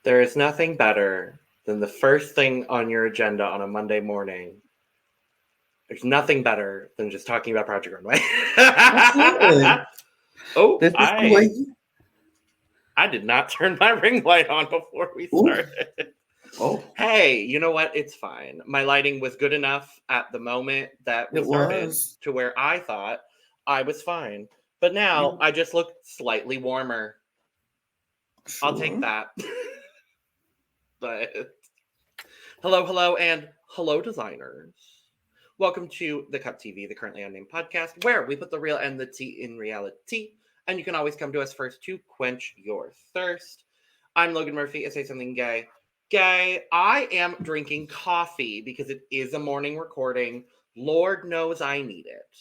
There is nothing better than the first thing on your agenda on a Monday morning. There's nothing better than just talking about Project Runway. Absolutely. Oh, This is the way. I did not turn my ring light on before we Ooh. started. Oh, Hey, you know what? It's fine. My lighting was good enough at the moment that we it started was. to where I thought I was fine. But now I just look slightly warmer. Sure. I'll take that. But hello, and hello, designers. Welcome to the Cup TV, the Currently Unnamed Podcast, where we put the real and the tea in reality. And you can always come to us first to quench your thirst. I'm Logan Murphy. I say something gay. Gay, I am drinking coffee because it is a morning recording. Lord knows I need it.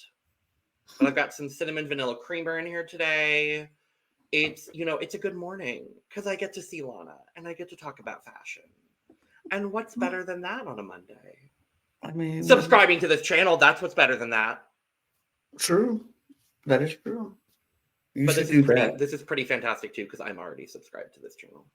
But I've got some cinnamon vanilla creamer in here today. It's a good morning because I get to see Lana and I get to talk about fashion. And what's better than that on a Monday? I mean, Subscribing to this channel, that's what's better than that. True. That is true. You But should do that. This is pretty fantastic too because I'm already subscribed to this channel.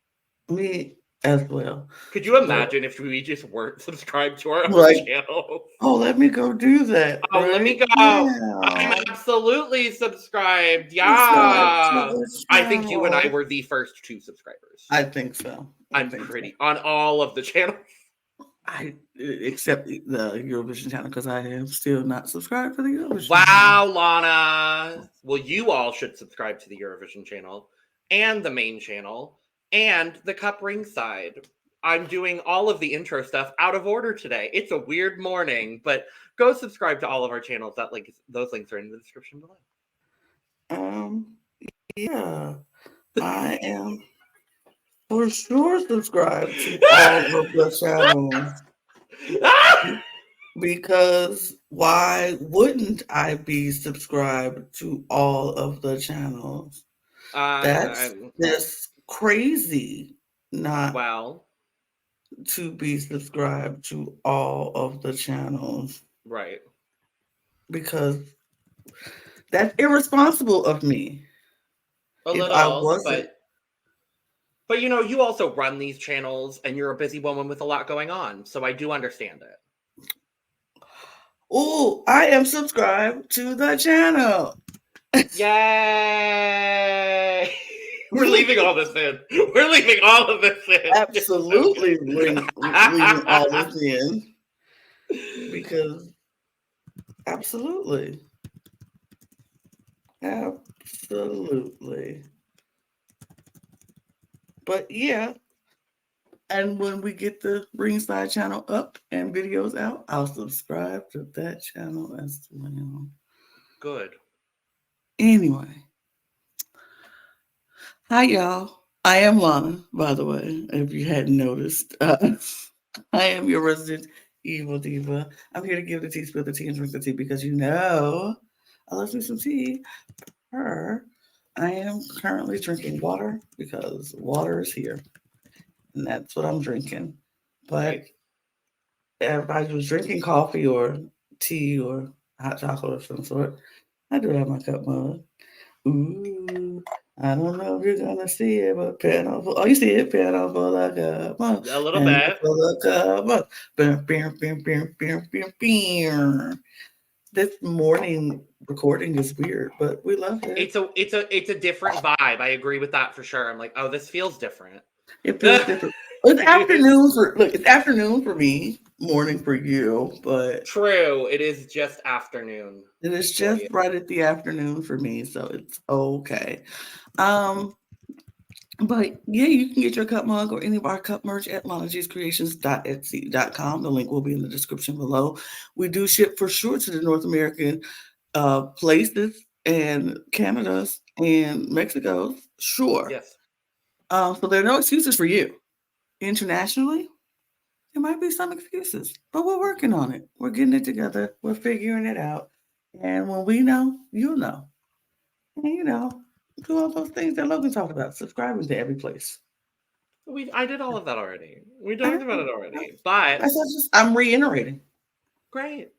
Me as well. Could you imagine if we just weren't subscribed to our own channel? Oh, let me go do that. Oh, right? let me go. Yeah. I'm absolutely subscribed. Yeah. I think you and I were the first 2 subscribers. I think so. I'm pretty on all of the channels. Except the Eurovision channel because I am still not subscribed to the Eurovision. Wow, Lana. Well, you all should subscribe to the Eurovision channel and the main channel and the Cup Ringside. I'm doing all of the intro stuff out of order today. It's a weird morning, but go subscribe to all of our channels. Those links are in the description below. Yeah, I am for sure subscribed to all of the channels. Because why wouldn't I be subscribed to all of the channels? That's just crazy not to be subscribed to all of the channels. Right. Because that's irresponsible of me. A little, but you also run these channels and you're a busy woman with a lot going on. So I do understand it. Oh, I am subscribed to the channel. Yay! We're leaving all this in. We're leaving all of this in. Absolutely leaving all this in. Because absolutely. But yeah. And when we get the Ringside channel up and videos out, I'll subscribe to that channel as well. Good. Anyway. Hi, y'all. I am Lana, by the way, if you hadn't noticed. I am your resident evil diva. I'm here to give the tea, spill the tea, and drink the tea because I love me some tea. I am currently drinking water because water is here. And that's what I'm drinking. But if I was drinking coffee or tea or hot chocolate of some sort, I do have my cup mug. Ooh, I don't know if you're gonna see it, but you see it, piano for the cup mug. A little bit. For the cup mug. This morning recording is weird, but we love it. It's a different vibe. I agree with that for sure. I'm like, oh, this feels different. It feels different. It's afternoon for me, morning for you, but true. It is just afternoon. It is just right at the afternoon for me, so it's okay. But yeah, you can get your cup mug or any of our cup merch at lanagscreations.etsy.com. The link will be in the description below. We do ship for sure to the North American places and Canada's and Mexico's. Sure. Yes. So there are no excuses for you. Internationally, there might be some excuses, but we're working on it. We're getting it together. We're figuring it out. And when we know, you'll know. And do all those things that Logan talked about, subscribing to every place. I did all of that already. We talked about it already. But I'm reiterating. Great.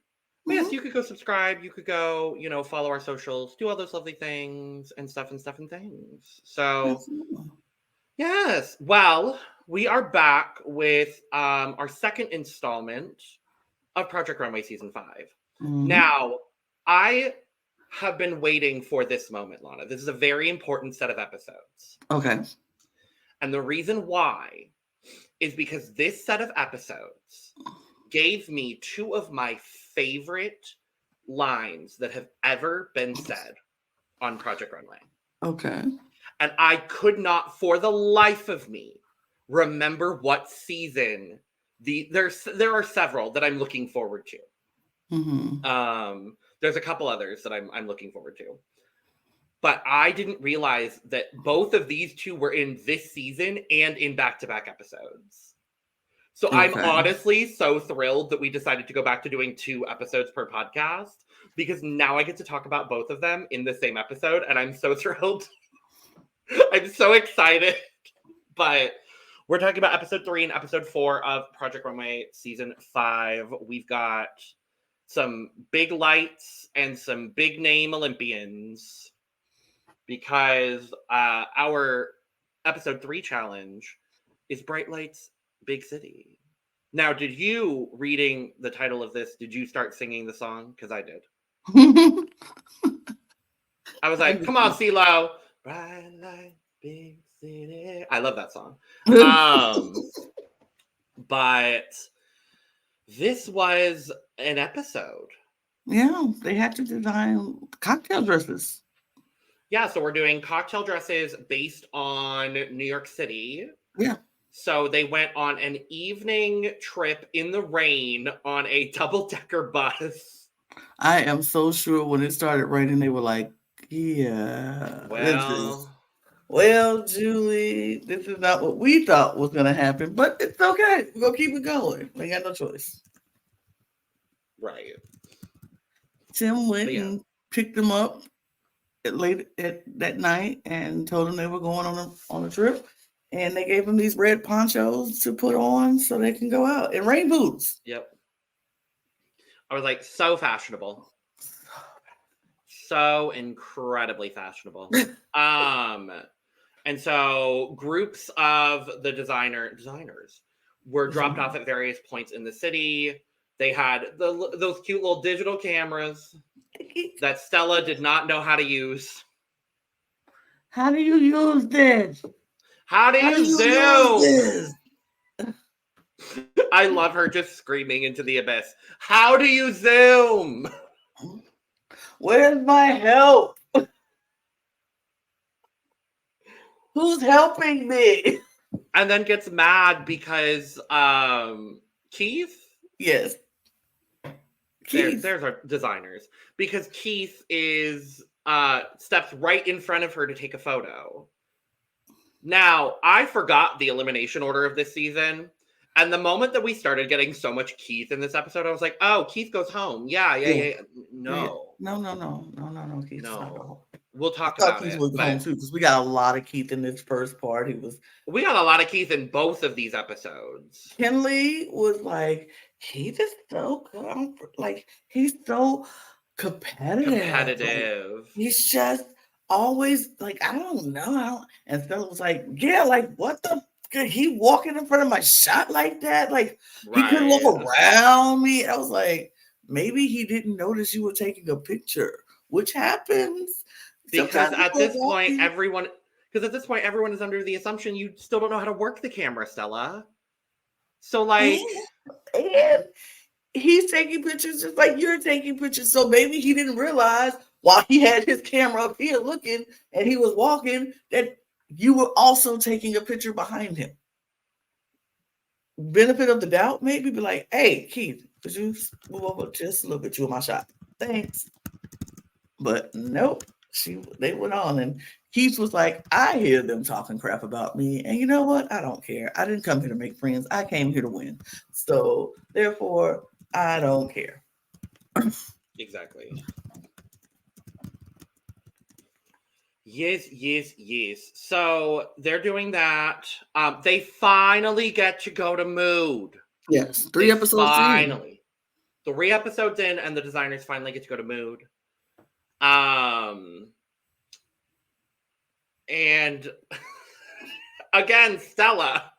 But yes, you could go subscribe. You could go, follow our socials, do all those lovely things and stuff and things. So, Yes. Well, we are back with our second installment of Project Runway Season 5. Mhm. Now, I have been waiting for this moment, Lana. This is a very important set of episodes. Okay. And the reason why is because this set of episodes gave me two of my favorite lines that have ever been said on Project Runway. Okay. And I could not, for the life of me, remember what season there are several that I'm looking forward to. Mm-hmm. There's a couple others that I'm looking forward to. But I didn't realize that both of these two were in this season and in back-to-back episodes. So I'm Okay. honestly so thrilled that we decided to go back to doing 2 episodes per podcast, because now I get to talk about both of them in the same episode, and I'm so thrilled. I'm so excited. But we're talking about episode 3 and episode 4 of Project Runway Season 5. We've got some big lights and some big name Olympians, because our episode 3 challenge is Bright Lights, Big City. Now, did you, reading the title of this, did you start singing the song? Because I did. I was like, come on, CeeLo. Bright Light, Big City. I love that song. But this was an episode. Yeah, they had to design cocktail dresses. Yeah, so we're doing cocktail dresses based on New York City. Yeah. So they went on an evening trip in the rain on a double-decker bus. I am so sure when it started raining, they were like, yeah. Well, Julie, this is not what we thought was going to happen, but it's okay. We're going to keep it going. We got no choice. Right. Tim went and picked them up late at that night and told them they were going on a trip. And they gave them these red ponchos to put on so they can go out, and rain boots. Yep. I was like, so fashionable. So incredibly fashionable. And so groups of the designers were dropped off at various points in the city. They had those cute little digital cameras that Stella did not know how to use. How do you use this? How do you zoom? I love her just screaming into the abyss. How do you zoom? Where's my help? Who's helping me? And then gets mad because Keith? Yes. There's our designers. Because Keith is steps right in front of her to take a photo. Now, I forgot the elimination order of this season. And the moment that we started getting so much Keith in this episode, I was like, oh, Keith goes home. Yeah. No. No. Keith no. We'll talk about Keith it. was home too, because we got a lot of Keith in this first part. We got a lot of Keith in both of these episodes. Kenley was like, Keith is so like, he's so competitive. Like, he's just always like, I don't know. And Stella was like, yeah, like, what the he walking in front of my shot like that? Like, he couldn't look around me. I was like, maybe he didn't notice you were taking a picture, which happens. Because at this point, everyone is under the assumption you still don't know how to work the camera, Stella. So, like, and he's taking pictures just like you're taking pictures. So maybe he didn't realize while he had his camera up here looking and he was walking that you were also taking a picture behind him. Benefit of the doubt, maybe be like, hey, Keith, could you move over just a little bit? You in my shot. Thanks. But nope. They went on, and Keith was like, I hear them talking crap about me, and you know what? I don't care. I didn't come here to make friends. I came here to win. So therefore, I don't care. Exactly. Yes. So they're doing that. They finally get to go to Mood. Yes, 3 episodes finally. 3 episodes in, and the designers finally get to go to Mood. And again, Stella.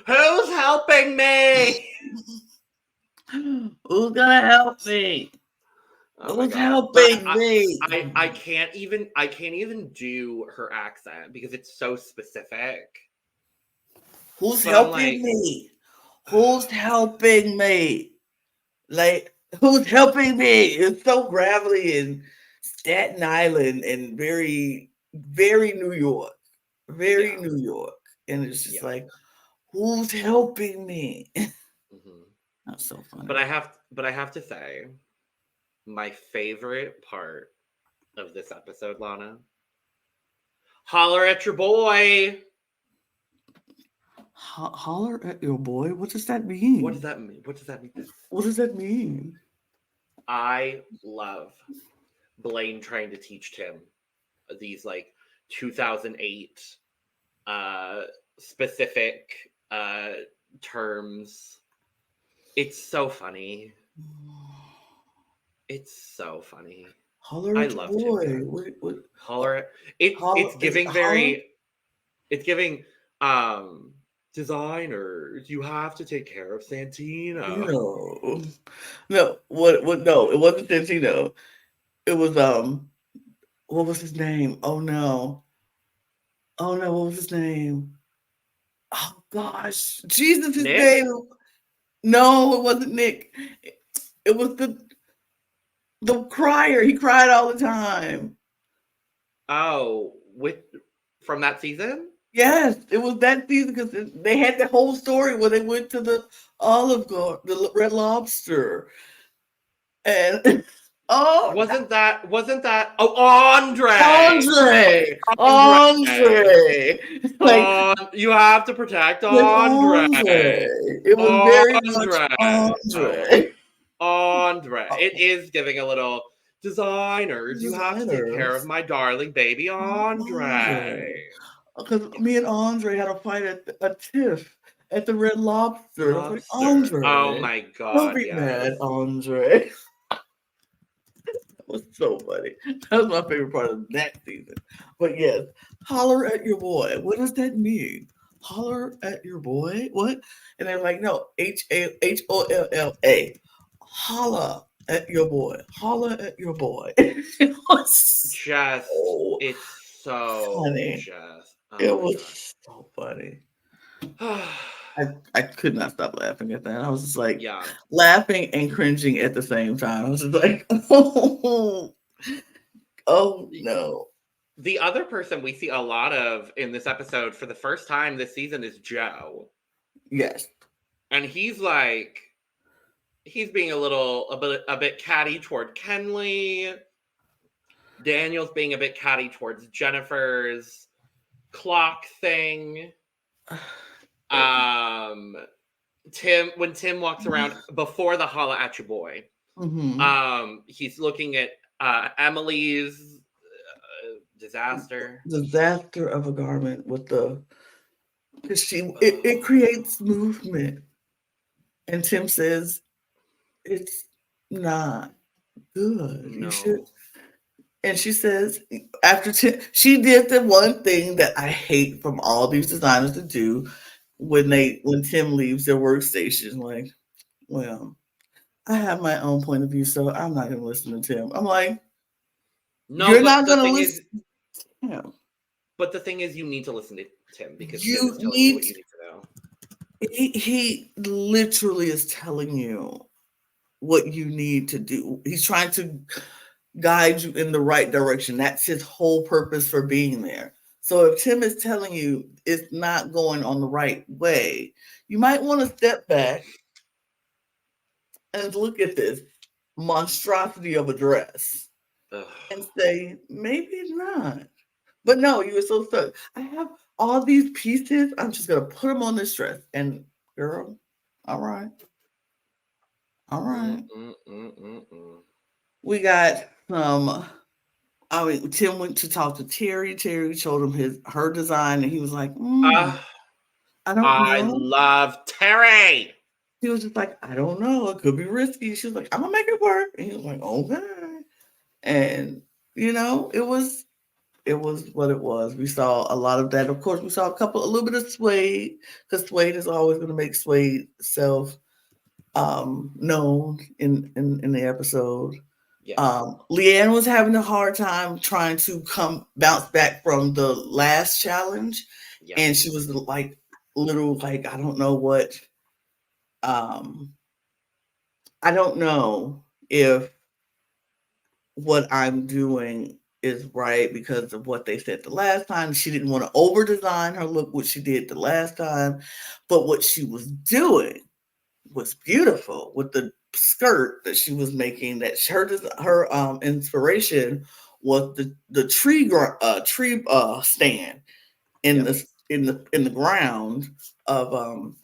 Who's helping me? Who's gonna help me? Oh my Who's god! But helping me? I can't even do her accent because it's so specific. Who's But I'm helping like, me? Who's helping me? Like, who's helping me? It's so gravelly and Staten Island and very, very New York. Very yeah, New York. And it's just yeah. like, who's helping me? hmm That's so But funny. I have to say, my favorite part of this episode, Lana, holler at your boy. Holler at your boy? What does that What does mean? that mean? What does that mean? What does that mean? I love Blaine trying to teach Tim these like 2008 uh specific terms. It's so funny. It's so funny. Holler I at your love Tim boy. Gunn. What Holler at it's holler is it giving holler? very it's giving um designers, you have to take care of Santino. No. No, what no, it wasn't Santino. It was what was his name? Oh no. Oh no, what was his name? Oh gosh. Jesus, his Nick? name. No, it wasn't Nick. It was the crier. He cried all the time. Oh, with from that season? Yes, it was that season because they had the whole story where they went to the Olive Garden, the Red Lobster, and oh, Wasn't that oh Andre? Andre, Andre. Andre, You have to protect like Andre. Andre. It was very much Andre. Oh my Andre. Andre. It is giving a little designers. You have to take care of Designers, my darling baby Andre. Andre. Because me and Andre had a fight at Tiff at the Red Lobster. I was like, Lobster. Oh Andre, my don't god, be yes. mad, Andre. That was so funny. That was my favorite part of that season. But yes, holler at your boy. What does that mean? Holler at your boy? What? And they're like, no, Holla. Holla at your boy. Holla at your boy. It was Just so it's so funny. just oh It my god. was so funny. I could not stop laughing at that. I was just like Yeah. laughing and cringing at the same time. I was just like, oh, oh no. The other person we see a lot of in this episode for the first time this season is Joe. Yes. And he's like he's being a bit catty toward Kenley. Daniel's being a bit catty towards Jennifer's clock thing. Tim when Tim walks around before the holla at your boy, he's looking at Emily's disaster. Disaster of a garment with the because it creates movement. And Tim says it's not good. You should No. and she says after Tim, she did the one thing that I hate from all these designers to do when Tim leaves their workstation, like, well, I have my own point of view, so I'm not gonna listen to Tim. I'm like, No, you're but not the gonna thing listen is to him. you need to listen to Tim because Tim You is telling you need what you need to know. he literally is telling you what you need to do. He's trying to guide you in the right direction. That's his whole purpose for being there. So if Tim is telling you it's not going on the right way, you might want to step back and look at this monstrosity of a dress Ugh. and say, maybe it's not. But no, you were so stuck. I have all these pieces. I'm just gonna put them on this dress. And girl, all right, all Mm, right. mm, mm, mm, mm. We got some. I mean, Tim went to talk to Terry. Terry showed him her design, and he was like, Uh, I don't I know. love Terry. He was just like, I don't know. It could be risky. She was like, I'm gonna make it work. And he was like, okay. And it was it was what it was. We saw a lot of that. Of course, we saw a little bit of Suede, because Suede is always going to make Suede self known in the episode. Yes. Leanne was having a hard time trying to come bounce back from the last challenge, Yeah. and she was like little like I don't know what. Um, I don't know if what I'm doing is right because of what they said the last time. She didn't want to over design her look, what she did the last time, but what she was doing was beautiful with the skirt that she was making. That her inspiration was the tree stand in Yes. the ground of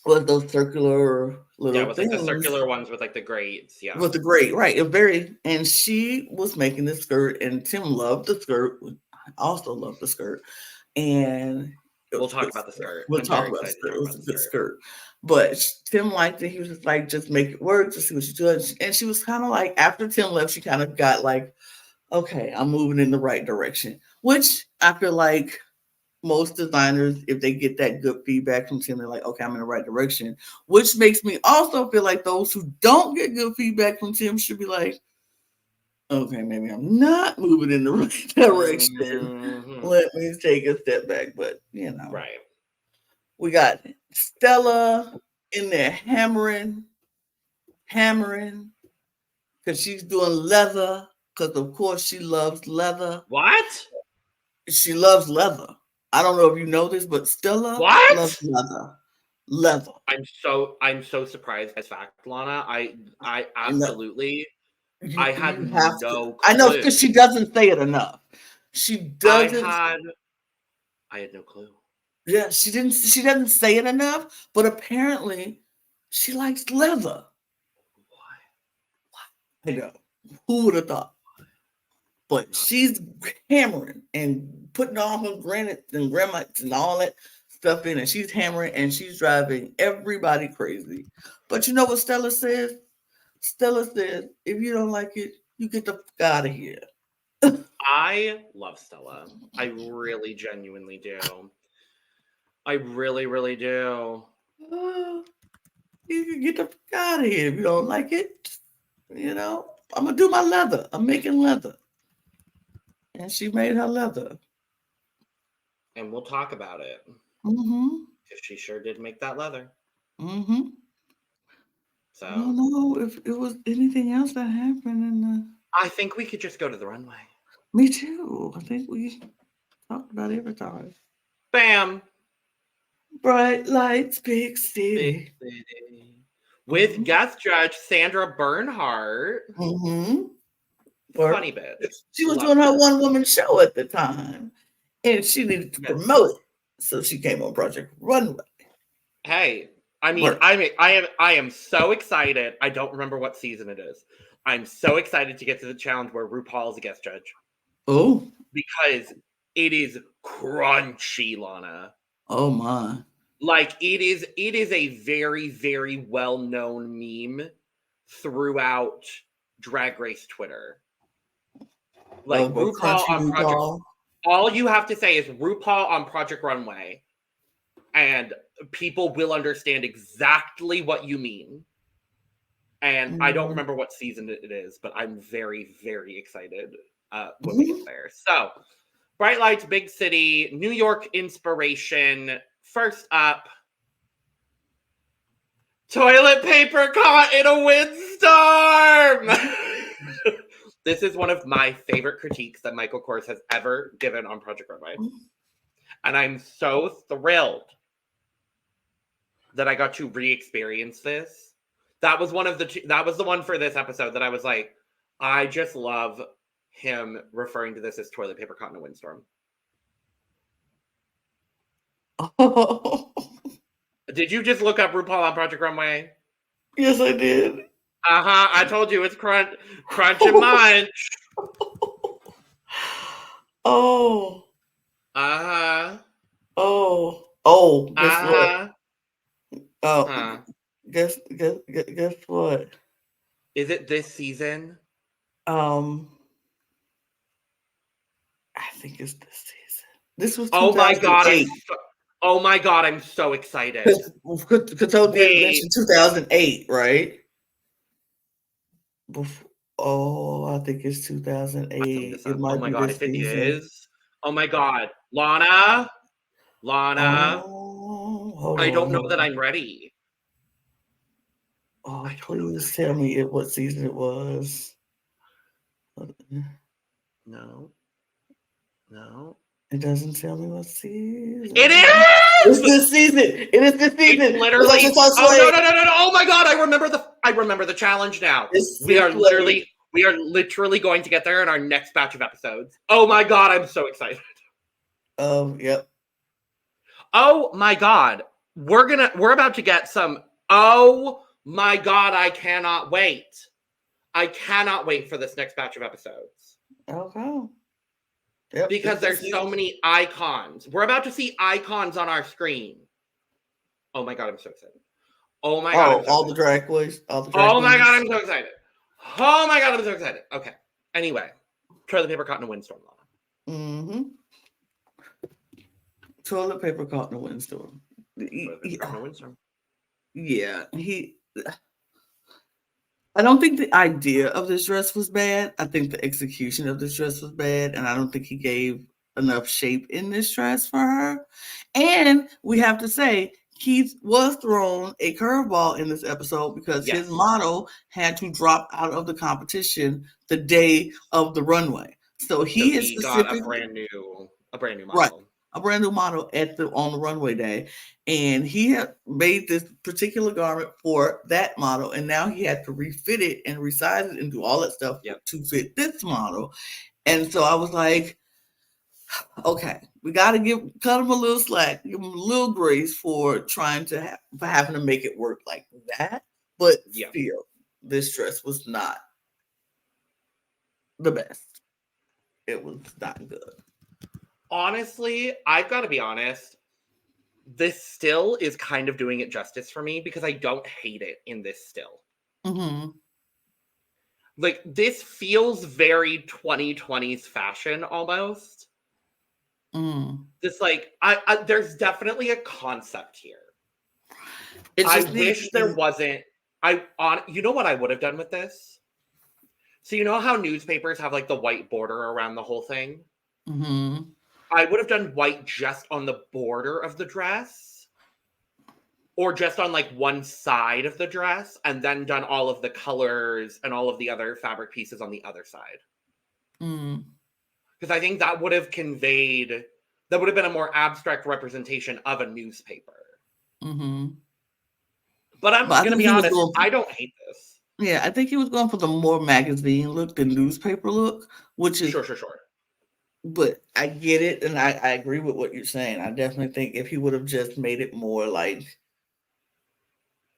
what those circular Yeah, it little was like the things circular ones with like the grades. Yeah. with the great right. And she was making the skirt, and Tim loved the skirt. I also loved the skirt, and it We'll was a talk good about the skirt. skirt. We'll I'm very talk about the excited to skirt. It talk was about a the good skirt. skirt. But Tim liked it. He was just like, just make it work, just see what you do. And she was kind of like, after Tim left, she kind of got like, okay, I'm moving in the right direction. Which I feel like most designers, if they get that good feedback from Tim, they're like, okay, I'm in the right direction. Which makes me also feel like those who don't get good feedback from Tim should be like, okay, maybe I'm not moving in the right direction. Mm-hmm. Let me take a step back. But Right. we got Stella in there hammering, because she's doing leather. Because of course she loves leather. What? She loves leather. I don't know if you know this, but Stella loves What? leather. Leather. I'm so surprised by this fact, Lana. I No, absolutely you I had you have to. no I know clue. because she doesn't say it enough. She I doesn't. had I had no clue. Yeah, she didn't. She doesn't say it enough. But apparently, she likes leather. Why? I know. Who would have thought? But Not she's hammering and putting all her granites and granites and all that stuff in, and she's hammering and she's driving everybody crazy. But you know what Stella says? Stella says, if you don't like it, you get the fuck out of here. I love Stella. I really genuinely do. I really, really do. Uh, you can get the fuck out of here if you don't like it. I'm gonna do my leather. I'm making leather. And she made her leather. And we'll talk about it. Mm-hmm. Because she sure did make that leather. Mm-hmm. I don't So know if it was anything else that happened in the. I think we could just go to the runway. Me too. I think we talked about everything. Bam! Bright lights, big Big city. city. With Mm-hmm. guest judge Sandra Bernhardt. Mm-hmm. Or Funny bitch. she was doing Loved her her. one woman show at the time, and she needed to Yes. promote it, so she came on Project Runway. Hey, I mean, Work. I am so excited. I don't remember what season it is. I'm so excited to get to the challenge where RuPaul is a guest judge Oh, because it is crunchy, Lana. oh my. Like it is a very, very well-known meme throughout Drag Race Twitter. Like Of a RuPaul crunchy on Project, RuPaul. all you have to say is RuPaul on Project Runway, and people will understand exactly what you mean. And I don't Mm-hmm. remember what season it is, but I'm very, very excited when we get there. So, Bright Lights, Big City, New York inspiration. First up, toilet paper caught in a windstorm. This is one of my favorite critiques that Michael Kors has ever given on Project Runway. And I'm so thrilled that I got to re-experience this. That was that was the one for this episode that I was like, I just love him referring to this as toilet paper caught in a windstorm. Oh, Did you just look up RuPaul on Project Runway? yes, I did. Uh-huh. I told you it's crunch and munch. Oh, Uh-huh. oh. Guess what? Uh-huh. Oh, Huh. guess what? Is it this season? Um, I think it's this season. This was Oh my god, 2008. oh my god, I'm so excited. Kato did Wait. mention 2008, right? I think it's I'm looking 2008. this It up. Oh might my be god, this if it season. is. Oh my god. Lana? Lana? Oh, hold I on, don't know hold that on. I'm ready. Oh, I don't know that please I'm tell me ready. what season it was. No. No. It doesn't tell me what It season. It's is! this season. It is this It's season. Because I just literally. saw Oh no Slay. no no no no! Oh my god! I remember the challenge now. It's We are Slay. literally going to get there in our next batch of episodes. Oh my god! I'm so excited. Yep. Oh my god! We're about to get some. Oh my god! I cannot wait. I cannot wait for this next batch of episodes. Okay. Yep. Because there's so many icons. We're about to see icons on our screen. Oh my god, I'm so excited. Oh my god, I'm so all excited. the drag queens. All the drag Oh my god, queens. I'm so excited. Oh my god, I'm so excited. Okay. Anyway, toilet paper, cotton, and windstorm, Lana. Mm-hmm. Toilet paper caught in the windstorm. Toilet paper, cotton, and windstorm. Yeah, I don't think the idea of this dress was bad. I think the execution of this dress was bad, and I don't think he gave enough shape in this dress for her. And we have to say, Keith was thrown a curveball in this episode because his Yes. model had to drop out of the competition the day of the runway. So he is got a specifically brand new model. right, a brand new model on the runway day, and he had made this particular garment for that model, and now he had to refit it and resize it and do all that stuff to fit this model. And so I was like, okay, we got to cut him a little slack, give him a little grace for trying to for having to make it work like that. But still, this dress was not the best. It was not good. Honestly, I've got to be honest. This still is kind of doing it justice for me because I don't hate it in this still. Mm-hmm. Like, this feels very 2020s fashion almost. Just like, there's definitely a concept here. I wish there wasn't. You know what I would have done with this? So you know how newspapers have like the white border around the whole thing? Mm-hmm. I would have done white just on the border of the dress, or just on like one side of the dress, and then done all of the colors and all of the other fabric pieces on the other side. Because I think that would have been a more abstract representation of a newspaper. But I'm going to be honest, I don't hate this. Yeah, I think he was going for the more magazine look than newspaper look, which is sure. But I get it, and I agree with what you're saying. I definitely think if he would have just made it more like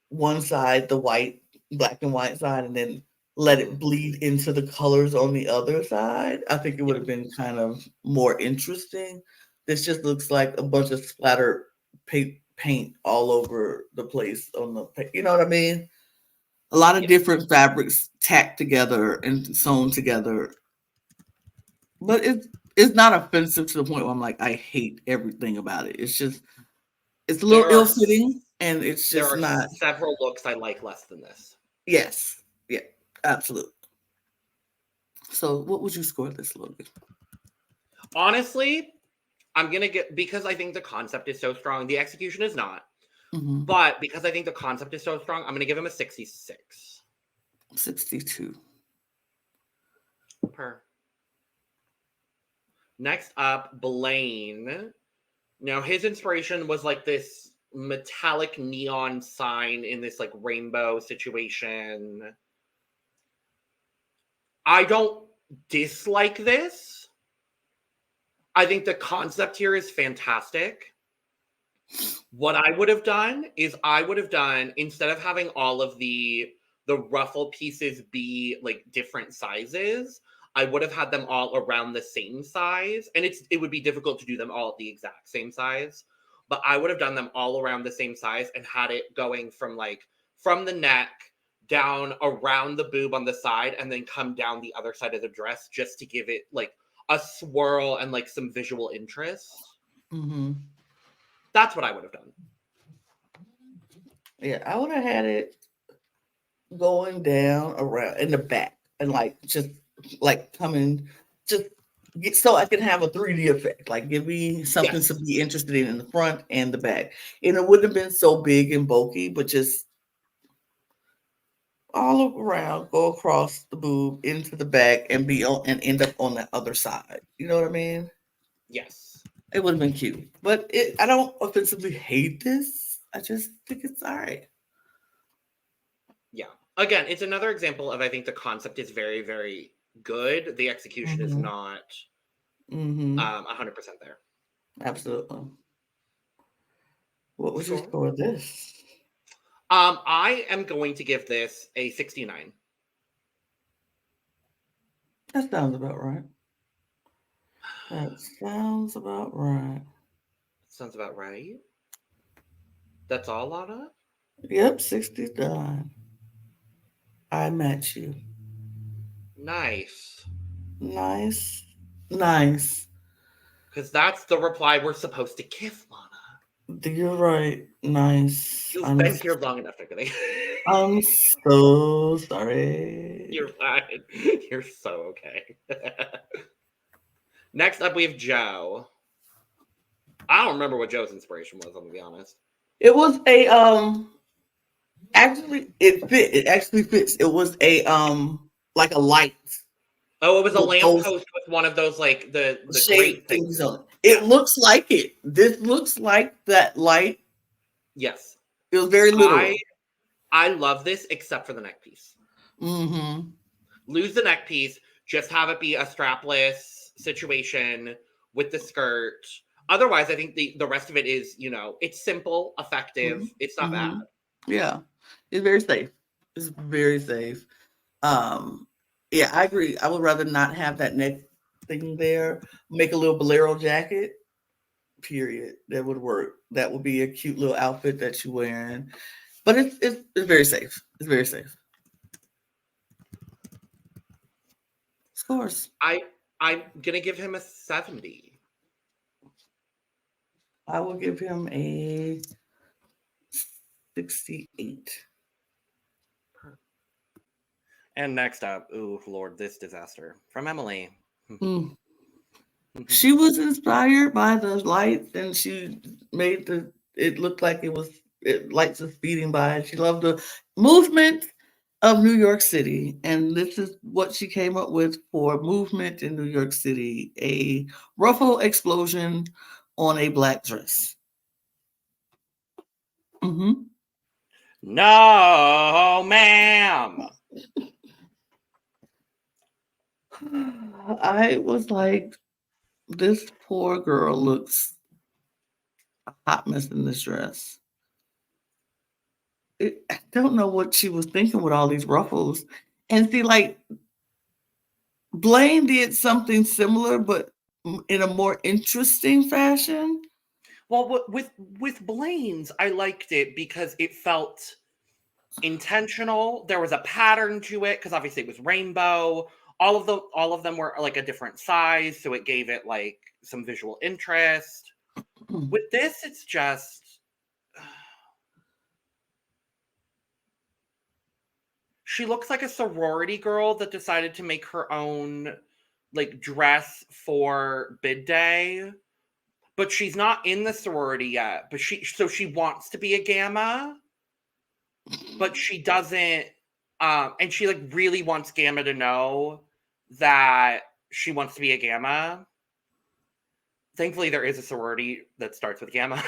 one side, the black and white side, and then let it bleed into the colors on the other side, I think it would have been kind of more interesting. This just looks like a bunch of splattered paint all over the place on the, you know what I mean? A lot of different fabrics tacked together and sewn together. But it's not offensive to the point where I'm like, I hate everything about it. It's just, it's a little ill-fitting, and it's just not. Several looks I like less than this. Yes. Yeah, absolutely. So what would you score this, Logan? Honestly, I'm going to get, because I think the concept is so strong. The execution is not. But because I think the concept is so strong, I'm going to give him a 66. 62. Next up, Blaine. Now, his inspiration was like this metallic neon sign in this like rainbow situation. I don't dislike this. I think the concept here is fantastic. What I would have done is instead of having all of the ruffle pieces be like different sizes, I would have had them all around the same size. And it would be difficult to do them all at the exact same size. But I would have done them all around the same size and had it going from the neck down around the boob on the side and then come down the other side of the dress just to give it like a swirl and like some visual interest. Mm-hmm. That's what I would have done. Yeah, I would have had it going down around in the back and like just like coming just get so I can have a 3D effect. Like give me something to Yes. be interested in the front and the back. And it wouldn't have been so big and bulky, but just all around, go across the boob into the back and be on and end up on the other side. You know what I mean? Yes. It would have been cute. But I don't offensively hate this. I just think it's all right. Yeah. Again, it's another example of I think the concept is very, very good. The execution is Mm-hmm. not Mm-hmm. 100% there. Absolutely. What would you Sure. score this? I am going to give this a 69. That sounds about right. That sounds about right. Sounds about right. That's all, Lana? Yep, 69. I match you. Nice. Nice. Nice. Because that's the reply we're supposed to give, Lana. You're right. Nice. You've been here long enough, Tiffany. I'm so sorry. You're fine. You're so okay. Next up, we have Joe. I don't remember what Joe's inspiration was, I'm gonna be honest. It was a actually it fit. It actually fits. It was a like a light Oh, it was a with those lamppost with one of those like the shade great things things. on it. It Yes. looks like it. This looks like that light. Yes. It was very literal. I love this except for the neck piece. Mm-hmm. Lose the neck piece, just have it be a strapless situation with the skirt. Otherwise, I think the rest of it is, it's simple, effective. It's not bad. Mm-hmm. Yeah, it's very safe. It's very safe. Um, yeah, I agree. I would rather not have that neck thing there. Make a little bolero jacket. Period. That would work. That would be a cute little outfit that you're wearing. But it's very safe. It's very safe. Scores. I'm gonna give him a 70. I will give him a 68. And next up, ooh, Lord, this disaster from Emily. Mm. She was inspired by the lights, and she made it look like lights was speeding by. She loved the movement of New York City, and this is what she came up with for movement in New York City: a ruffle explosion on a black dress. Mm-hmm. No, ma'am. I was like, this poor girl looks a hot mess in this dress. I don't know what she was thinking with all these ruffles. And see, like, Blaine did something similar, but in a more interesting fashion. Well, with Blaine's, I liked it because it felt intentional. There was a pattern to it because obviously it was rainbow. All of them were like a different size, so it gave it like some visual interest. With this, it's just she looks like a sorority girl that decided to make her own like dress for bid day, but she's not in the sorority yet. But she wants to be a gamma, but she doesn't. And she like really wants Gamma to know that she wants to be a gamma. Thankfully, there is a sorority that starts with gamma.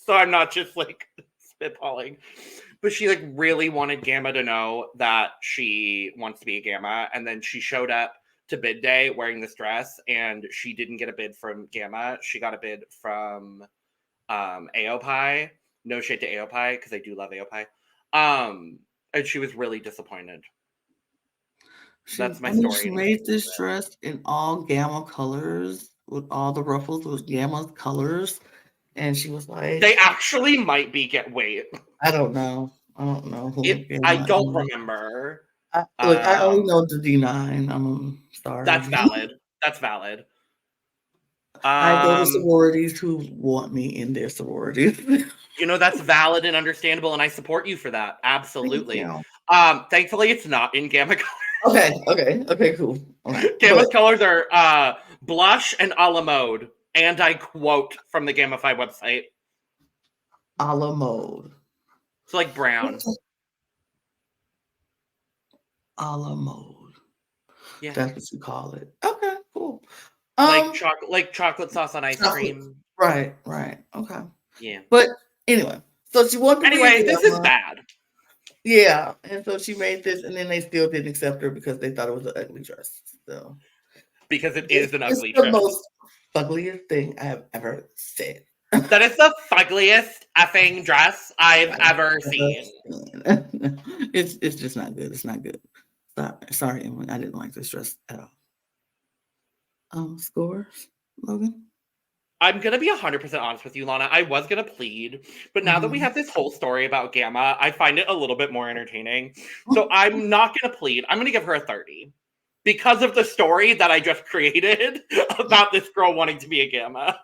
So I'm not just like spitballing. But she like really wanted Gamma to know that she wants to be a gamma. And then she showed up to bid day wearing this dress, and she didn't get a bid from Gamma. She got a bid from Aopai. No shade to Aopai, because I do love Aopai. And she was really disappointed. That's my story. She made this dress in all gamma colors with all the ruffles with gamma colors. And she was like, They actually might be wait. I don't know. I don't know who I gamma don't is. remember. Look, I only know the D9. I'm sorry. That's valid. That's valid. I go to sororities who want me in their sororities. That's valid and understandable, and I support you for that. Thank Absolutely. you. Thankfully, it's not in Gamma colors. Okay, cool. All right. Gamma's colors are blush and a la mode, and I quote from the Gamify website. A la mode. So like brown. A la mode. Yeah. That's what you call it. Okay, cool. Like chocolate sauce on ice cream. Right. Okay. Yeah. But anyway, so she wanted to Anyway, this is bad. Yeah, and so she made this, and then they still didn't accept her because they thought it was an ugly dress. So because it is an ugly dress. dress. The most ugliest thing I have ever said. That is the fuggliest effing dress I've ever seen. It's just not good. It's not good. Sorry, Emily. I didn't like this dress at all. Scores, Logan? I'm going to be 100% honest with you, Lana. I was going to plead, but now that we have this whole story about Gamma, I find it a little bit more entertaining. So I'm not going to plead. I'm going to give her a 30 because of the story that I just created about this girl wanting to be a Gamma.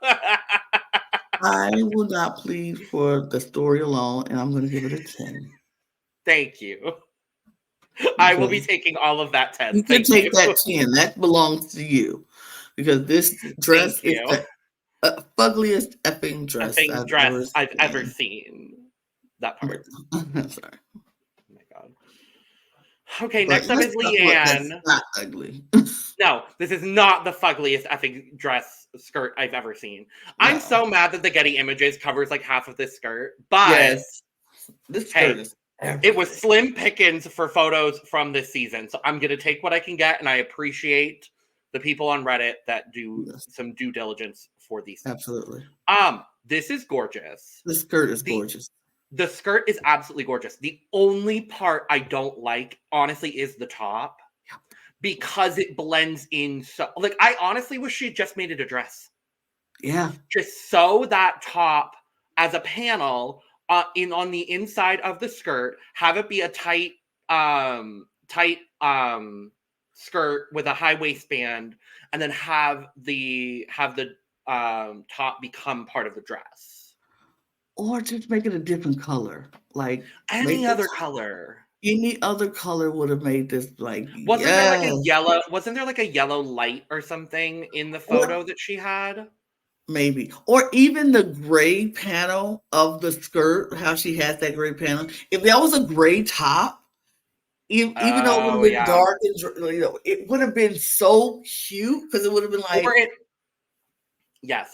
I will not plead for the story alone, and I'm going to give it a 10. Thank you. I will be taking all of that 10. You can take that 10. That belongs to you. Because this dress is the fuggliest effing dress I've ever seen. That part. I'm sorry. Oh my god. Okay, next up is Leanne. That's not ugly. No, this is not the fuggliest effing dress skirt I've ever seen. No. I'm so mad that the Getty Images covers like half of this skirt, but yes, this skirt is everything. It was slim pickings for photos from this season, so I'm gonna take what I can get, and I appreciate the people on Reddit that do some due diligence for these things. Absolutely. This is gorgeous. The skirt is gorgeous. The skirt is absolutely gorgeous. The only part I don't like, honestly, is the top. Because it blends in so... Like, I honestly wish she had just made it a dress. Yeah. Just sew that top as a panel on the inside of the skirt. Have it be a tight skirt with a high waistband, and then have the top become part of the dress. Or just make it a different color. Like any other color. Any other color would have made this like wasn't there like a yellow light or something in the photo that she had? Maybe. Or even the gray panel of the skirt, how she has that gray panel. If there was a gray top, even though it would have been dark and it would have been so cute because it would have been like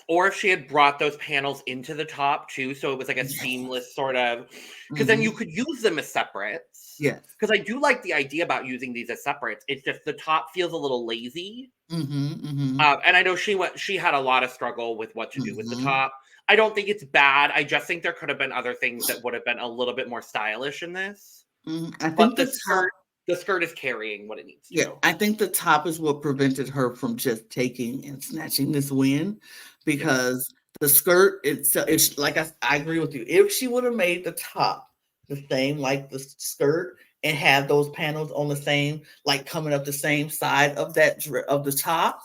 or if she had brought those panels into the top too, so it was like a seamless sort of, because then you could use them as separates. Yes. Because I do like the idea about using these as separates. It's just the top feels a little lazy. And I know she had a lot of struggle with what to do with the top. I don't think it's bad. I just think there could have been other things that would have been a little bit more stylish in this. I think the skirt is carrying what it needs to. Yeah, I think the top is what prevented her from just taking and snatching this win, because the skirt it's like I agree with you. If she would have made the top the same like the skirt and have those panels on the same, like coming up the same side of of the top,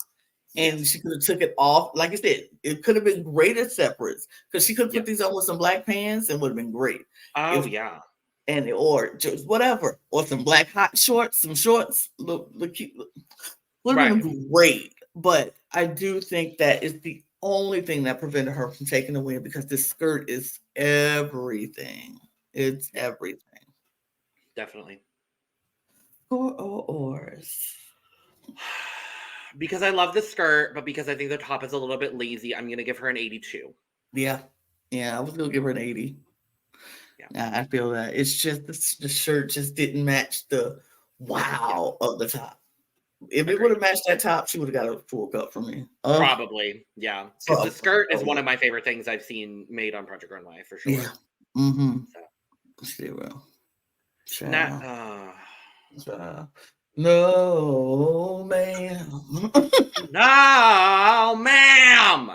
and she could have took it off, like I said, it could have been great as separates because she could put these on with some black pants and would have been great. And or just whatever, or some black hot shorts, some shorts, look cute, would have been great. But I do think that is the only thing that prevented her from taking the win, because this skirt is everything. It's everything. Definitely. Ours. Because I love the skirt, but because I think the top is a little bit lazy, I'm gonna give her an 82. Yeah, I was gonna give her an 80. Yeah, I feel that it's just the shirt just didn't match the wow of the top. If it would have matched that top, she would have got a full cup from me. Probably, yeah. Because the skirt is one of my favorite things I've seen made on Project Runway for sure. Yeah. She will. No, ma'am. No, ma'am.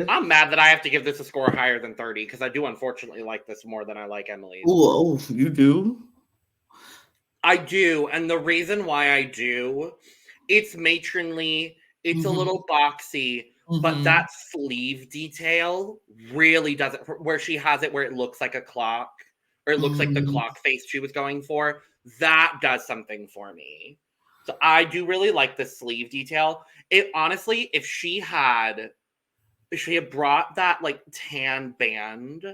I'm mad that I have to give this a score higher than 30 because I do unfortunately like this more than I like Emily's. Oh, you do? I do, and the reason why I do, it's matronly, It's a Mm-hmm. little boxy, but Mm-hmm. that sleeve detail really doesn't, where she has it where it looks like a clock, or it looks like the Mm-hmm. clock face she was going for. That does something for me. So I do really like the sleeve detail. It honestly, if she had brought that like tan band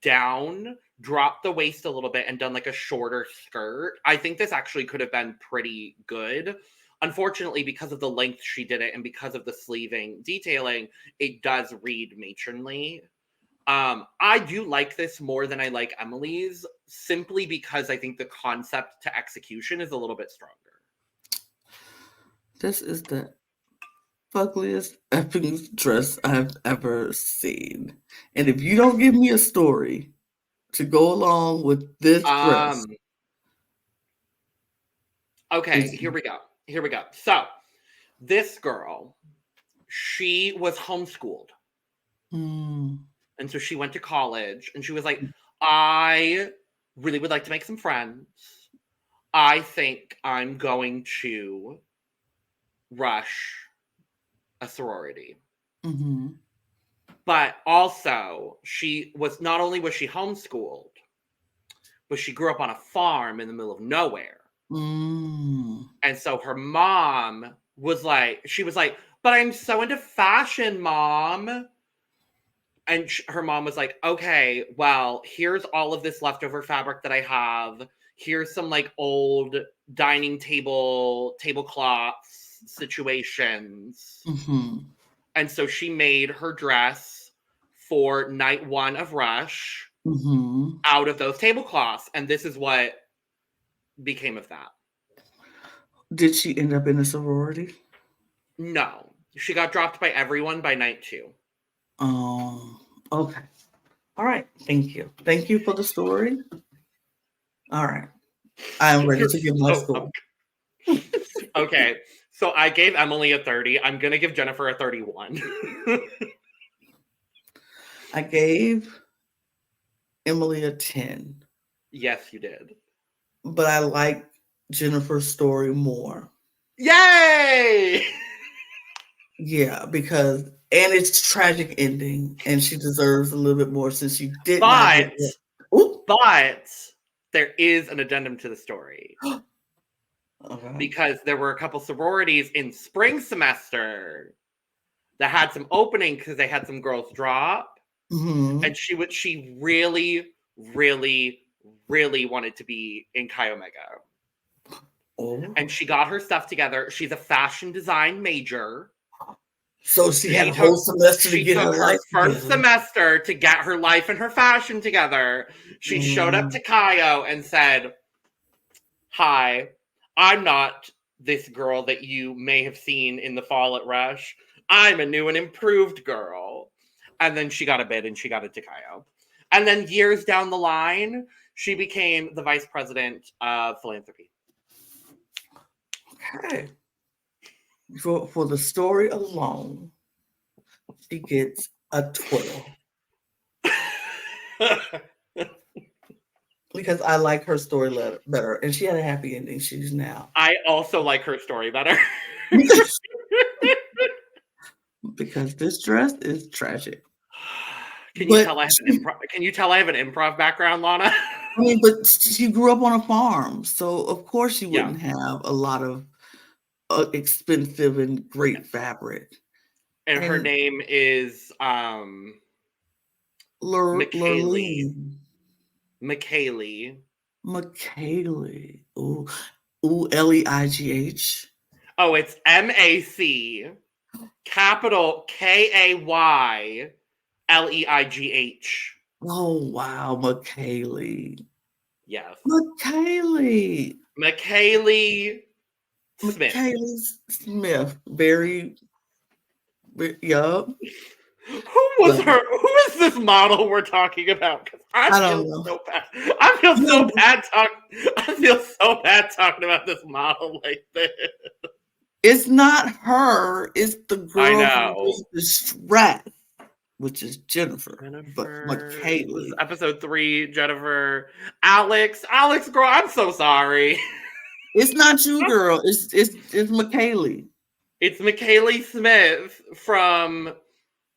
down, dropped the waist a little bit, and done like a shorter skirt, I think this actually could have been pretty good. Unfortunately, because of the length she did it and because of the sleeving detailing, it does read matronly. I do like this more than I like Emily's, simply because I think the concept to execution is a little bit stronger. This is the ugliest effing dress I've ever seen. And if you don't give me a story to go along with this dress, Um, okay, it's here we go. Here we go. So, this girl, she was homeschooled. mm, And so she went to college and she was like, I really would like to make some friends. I think I'm going to rush a sorority. mm-hmm, But also, she was not only was she homeschooled, but she grew up on a farm in the middle of nowhere. mm, And so her mom was like, she was like, but I'm so into fashion, mom. And her mom was like, okay, well, here's all of this leftover fabric that I have. Here's some like old dining tablecloths situations. mm-hmm, And so she made her dress for night one of Rush mm-hmm. out of those tablecloths. And this is what became of that. Did she end up in a sorority? No, she got dropped by everyone by night two. Okay. All right. Thank you. Thank you for the story. All right. I am ready You're to give my so story. okay. So I gave Emily a 30. I'm going to give Jennifer a 31. I gave Emily a 10, Yes, you did. but I like Jennifer's story more. Yay! Yeah, because and it's tragic ending, and she deserves a little bit more since she did not get But, it. Ooh. but there is an addendum to the story. Okay. Because there were a couple sororities in spring semester that had some opening because they had some girls drop. Mm-hmm. And she really, really, really wanted to be in Chi Omega. Oh. And she got her stuff together. She's a fashion design major. So she had a whole semester to She get her took her life first together. semester to get her life and her fashion together. She showed up to Caio and said, hi, I'm not this girl that you may have seen in the fall at Rush. I'm a new and improved girl. And then she got a bid and she got into Caio. And then years down the line, she became the vice president of philanthropy. Okay. For the story alone, she gets a 12. Because I like her story better. And she had a happy ending. She's now. I also like her story better. Because this dress is tragic. Can you But tell I have an improv background, Lana? I mean, but she grew up on a farm, so of course she Yeah. wouldn't have a lot of expensive and great fabric. And her name is Lurleen. McKaylee. McKaylee. Ooh, Leigh. Oh, it's MAC capital KAYLEIGH. Oh wow, McKaylee. Yes. McKaylee. McKaylee Smith. McKaylee Smith. Very yup. Who is this model we're talking about? Because I don't know. so bad. I feel so bad talking about this model like this. It's not her. It's the girl I know. who was distressed, which is Jennifer. But McKaylee. Episode 3, Jennifer. Alex, girl, I'm so sorry. It's not you, girl. It's McKaylee. It's McKaylee Smith from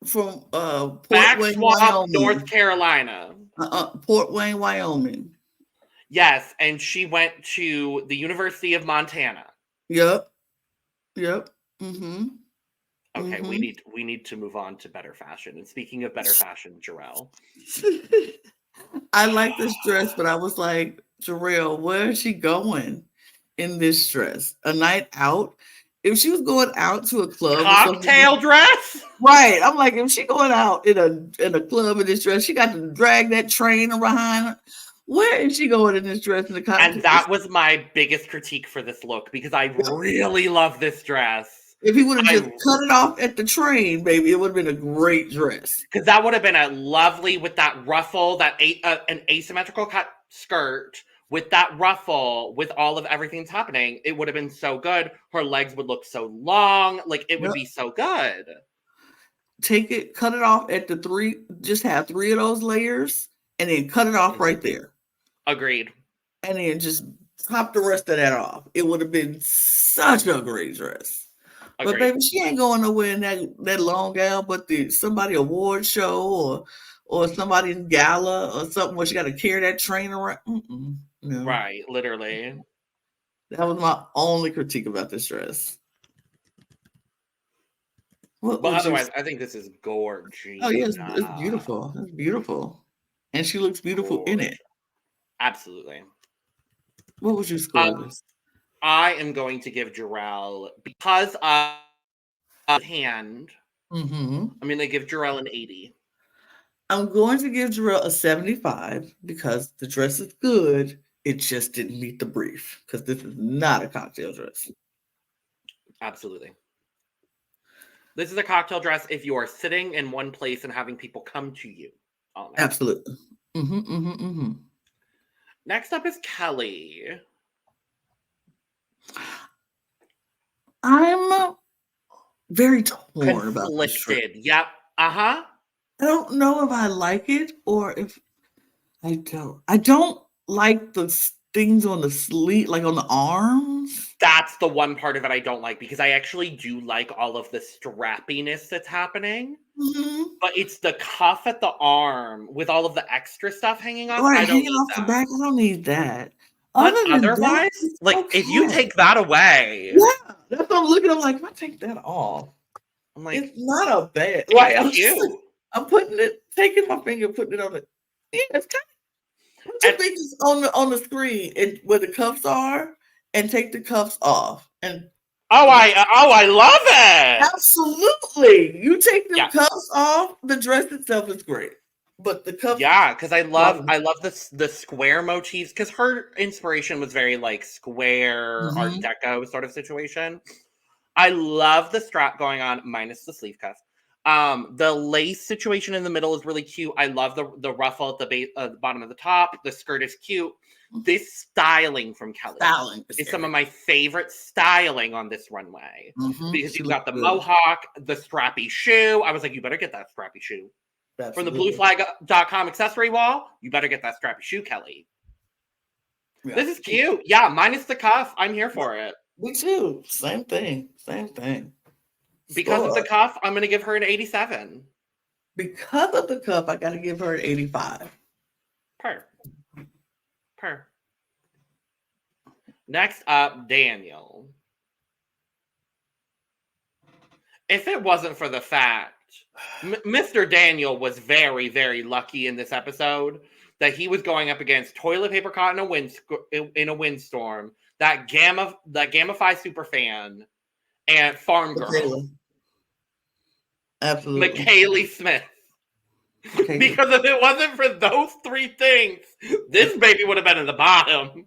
Port Back Wayne, Swamp, North Wyoming. Carolina. Port Wayne, Wyoming. Yes, and she went to the University of Montana. Yep. Mm-hmm. Okay, Mm-hmm. we need to move on to better fashion. And speaking of better fashion, Jarrell. I like this dress, but I was like, Jarrell, where is she going in this dress? A night out? If she was going out to a club or something, Cocktail dress? right? I'm like, if she going out in a club in this dress, she got to drag that train behind her. Where is she going in this dress in the cocktail? And that was my biggest critique for this look because I really love this dress. If he would have just cut it off at the train, baby, it would have been a great dress. Because that would have been a lovely with that ruffle, that an asymmetrical cut skirt with that ruffle, with all of everything that's happening. It would have been so good. Her legs would look so long, like it would be so good. Take it, cut it off at the 3. Just have 3 of those layers, and then cut it off right there. Agreed. And then just top the rest of that off. It would have been such a great dress. Agreed. But baby, she ain't going nowhere in that long gown, but somebody award show or somebody's gala or something where she got to carry that train around. No. Right, literally. That was my only critique about this dress. But otherwise, I think this is gorgeous. Oh yes, it's beautiful. It's beautiful, and she looks beautiful in it. Absolutely. What would you score this? I am going to give Jarrell, because of hand, I'm going to give Jarrell an 80. I'm going to give Jarrell a 75 because the dress is good. It just didn't meet the brief because this is not a cocktail dress. Absolutely. This is a cocktail dress if you are sitting in one place and having people come to you all night. Absolutely. Next up is Kelly. I'm very torn about this dress. Yep. I don't know if I like it or if I don't. I don't like the things on the sleeve, like on the arms. That's the one part of it I don't like because I actually do like all of the strappiness that's happening. But it's the cuff at the arm with all of the extra stuff hanging off. Right, hanging off the back. I don't need that. But otherwise, if you take that away. Yeah, that's what I'm looking at. I'm like, if I take that off, I'm like, it's not a bad. Right, I'm taking my finger, putting it on it. Yeah, it's kind of. Put your fingers on the screen and where the cuffs are, and take the cuffs off. And I love it. Absolutely, you take the cuffs off. The dress itself is great. But the cuffs, because I love the square motifs because her inspiration was very like square Art Deco sort of situation. I love the strap going on minus the sleeve cuff. The lace situation in the middle is really cute. I love the ruffle at the bottom of the top. The skirt is cute. This styling from Kelly is some of my favorite styling on this runway because you've got the mohawk, the strappy shoe. I was like, you better get that strappy shoe. From the blueflag.com accessory wall, you better get that strappy shoe, Kelly. Yeah. This is cute. Yeah, minus the cuff. I'm here for it. Me too. Same thing. Because of the cuff, I'm going to give her an 87. Because of the cuff, I got to give her an 85. Per. Next up, Daniel. If it wasn't for the fact Mr. Daniel was very, very lucky in this episode that he was going up against toilet paper caught in a windstorm, that Gamma Phi superfan, and Farm Girl. Absolutely. McKaylee Smith. Because if it wasn't for those 3 things, this baby would have been in the bottom.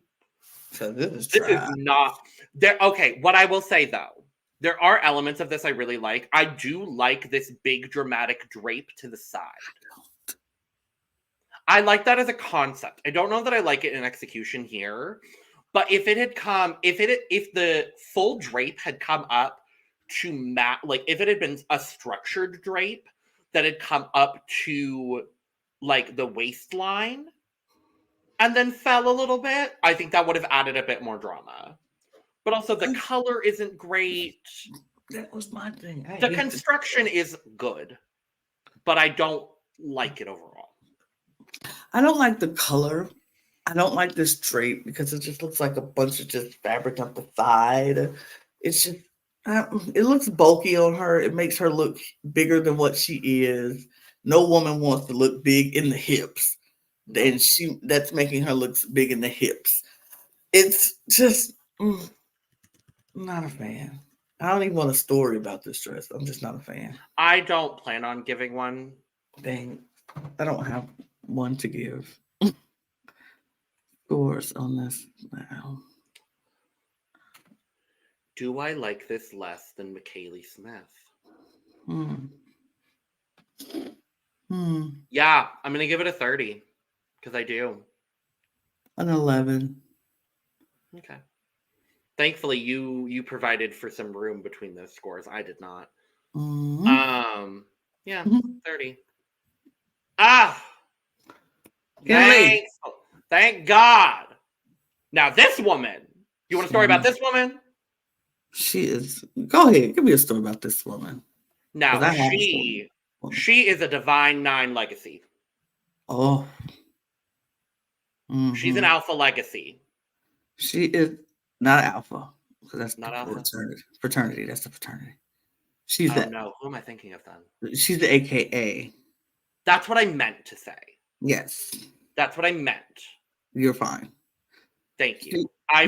So this is not there. Okay, what I will say though, there are elements of this I really like. I do like this big dramatic drape to the side. I like that as a concept. I don't know that I like it in execution here, but if the full drape had come up to like if it had been a structured drape that had come up to like the waistline and then fell a little bit, I think that would have added a bit more drama. But also the color isn't great. That was my thing. I The hate construction is good, but I don't like it overall. I don't like the color. I don't like this drape because it just looks like a bunch of just fabric up the side. It's just, it looks bulky on her. It makes her look bigger than what she is. No woman wants to look big in the hips. And that's making her look big in the hips. It's just not a fan. I don't even want a story about this dress. I'm just not a fan. I don't plan on giving one. Dang, I don't have one to give. Scores on this now. Do I like this less than McKaylee Smith? Yeah, I'm gonna give it a 30 because I do. An 11. Okay. Thankfully, you provided for some room between those scores. I did not. Yeah, 30. Ah, thank God. Now this woman. You want a story about this woman? She is. Go ahead, give me a story about this woman. Now she is a Divine 9 legacy. Oh, she's an Alpha legacy. She is not Alpha because that's not Alpha. Fraternity. That's the fraternity. She's that. No, who am I thinking of then? She's the AKA. That's what I meant to say. Yes, that's what I meant. You're fine. Thank you. I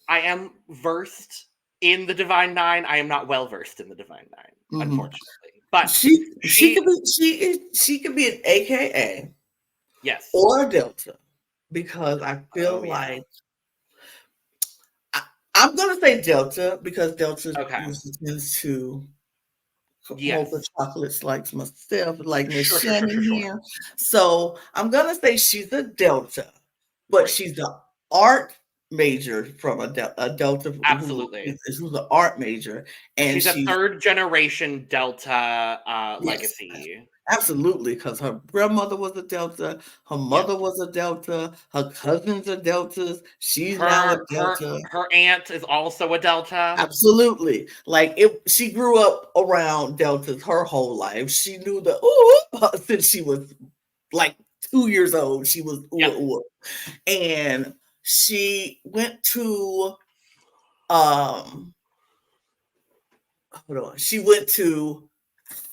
am versed in the Divine 9. I am not well versed in the Divine 9, unfortunately. But she could be an AKA. Yes. Or a Delta. Because I feel like I'm gonna say Delta because Delta tends to hold the chocolates like myself, like Miss Shannon here. So I'm gonna say she's a Delta, but she's the art major from a Delta. Absolutely. Who's an art major. And she's a third generation Delta legacy. Absolutely, because her grandmother was a Delta, her mother was a Delta, her cousins are Deltas. She's now a Delta. Her aunt is also a Delta. Absolutely, she grew up around Deltas her whole life. She knew since she was like 2 years old. She was and she went to hold on. She went to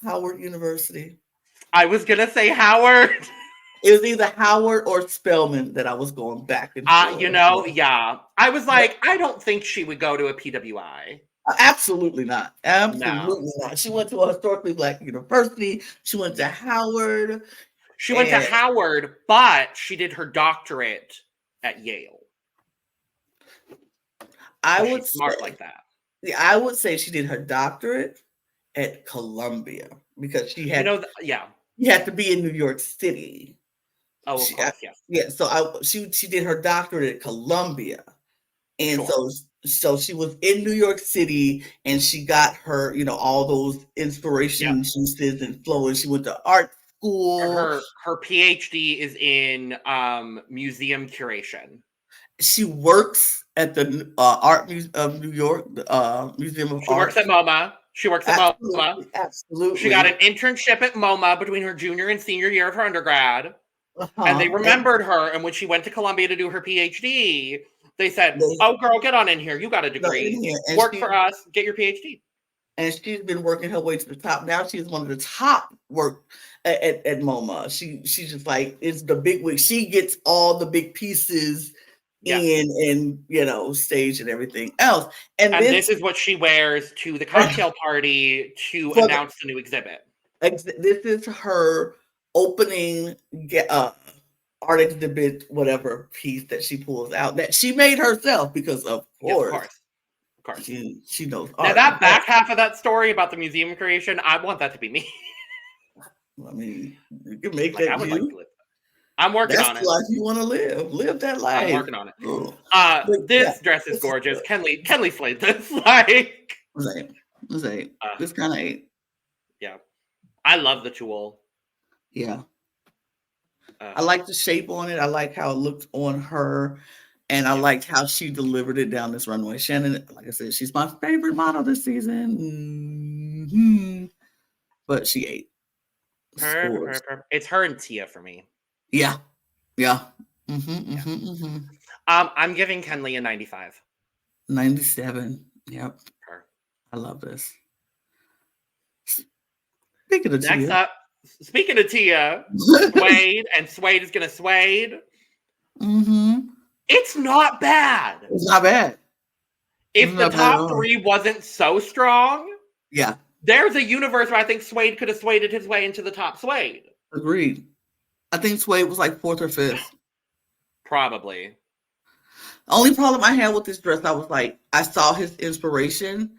Howard University. I was gonna say Howard. It was either Howard or Spelman that I was going back and forth. I was like, I don't think she would go to a PWI. Absolutely not. Absolutely not. She went to a historically Black university. She went to Howard. She went to Howard, but she did her doctorate at Yale. I would smart like that. I would say she did her doctorate at Columbia because she had you have to be in New York City. Oh, of course, yes. Yeah, so she did her doctorate at Columbia. And so she was in New York City and she got her, all those inspiration juices and flow, and she went to art school. Her PhD is in museum curation. She works at the Art Museum of New York, Museum of Art. She works at MoMA. Absolutely. Absolutely. She got an internship at MoMA between her junior and senior year of her undergrad. And they remembered her. And when she went to Columbia to do her PhD, they said, "Oh, girl, get on in here. You got a degree. Work for us. Get your PhD." And she's been working her way to the top. Now she's one of the top work at MoMA. She's just like, it's the big wig. She gets all the big pieces in stage and everything else. And this is what she wears to the cocktail party to announce the new exhibit. This is her opening art exhibit, whatever piece that she pulls out that she made herself because of course she knows art. Now that back half of that story about the museum creation, I want that to be me. I mean, you can make that. I would like to live. I'm working on it. That's the life you want to live. Live that life. I'm working on it. This dress is gorgeous. Kenley slayed this. This kind of ain't. Yeah, I love the tulle. Yeah, I like the shape on it. I like how it looks on her, And I liked how she delivered it down this runway. Shannon, like I said, she's my favorite model this season. But she ate. Scores. It's her and Tia for me. Yeah. I'm giving Kenley a 95. 97. Yep. Her. I love this. Speaking of Next Tia. up, speaking of Tia, Suede, and Suede is going to Suede. It's not bad. It's not bad. If the top three wasn't so strong, yeah, there's a universe where I think Suede could have Sueded his way into the top Suede. Agreed. I think Suede was like 4th or 5th. Probably. Only problem I had with this dress, I was like, I saw his inspiration,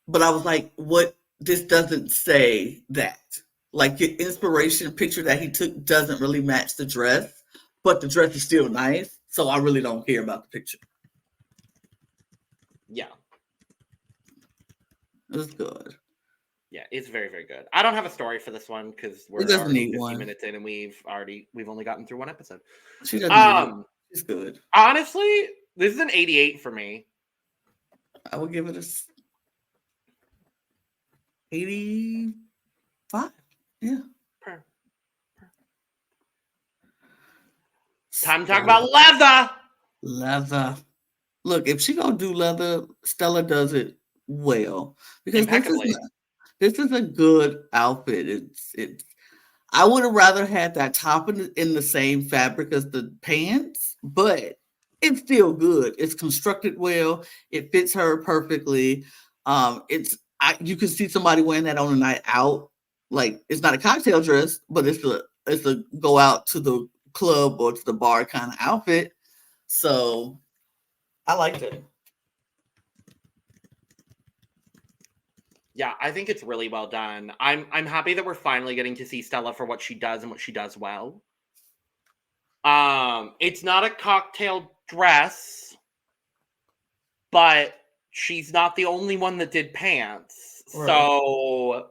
but I was like, what? This doesn't say that. Like, your inspiration picture that he took doesn't really match the dress, but the dress is still nice. So I really don't care about the picture. Yeah. It's good. Yeah, it's very, very good. I don't have a story for this one because we're already 15 minutes in and we've only gotten through one episode. She doesn't it's good. Honestly, this is an 88 for me. I would give it a 85. Yeah. Time to talk about leather. Leather. Look, if she gonna do leather, Stella does it well because this is a good outfit. It's. I would have rather had that top in the same fabric as the pants, but it's still good. It's constructed well. It fits her perfectly. You can see somebody wearing that on a night out. Like, it's not a cocktail dress, but it's a go out to the club or to the bar kind of outfit. So I liked it. Yeah, I think it's really well done. I'm happy that we're finally getting to see Stella for what she does and what she does well. It's not a cocktail dress, but she's not the only one that did pants. Right. So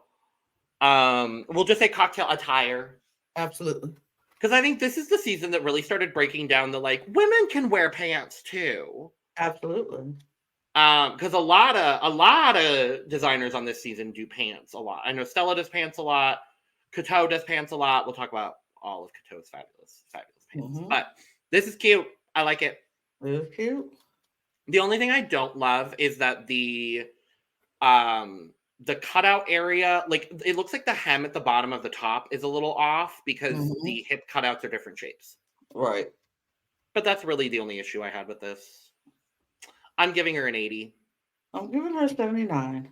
we'll just say cocktail attire. Absolutely. Because I think this is the season that really started breaking down the, like, women can wear pants too. Absolutely. Because a lot of designers on this season do pants a lot. I know Stella does pants a lot. Cateau does pants a lot. We'll talk about all of Cateau's fabulous pants. But this is cute. I like it. It's cute. The only thing I don't love is that the cutout area, like, it looks like the hem at the bottom of the top is a little off because the hip cutouts are different shapes. Right. But that's really the only issue I had with this. I'm giving her an 80. I'm giving her 79.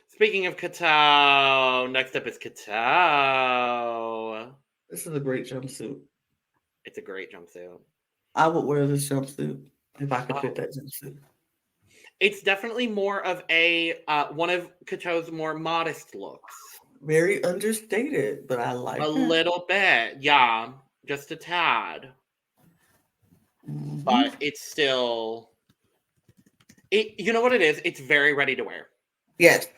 Speaking of Cateau, next up is Cateau. This is a great jumpsuit. It's a great jumpsuit. I would wear this jumpsuit if I could fit that jumpsuit. It's definitely more of a one of Cateau's more modest looks. Very understated, but I like it. A little bit, yeah. Just a tad. But it's still... You know what it is? It's very ready to wear. Yes.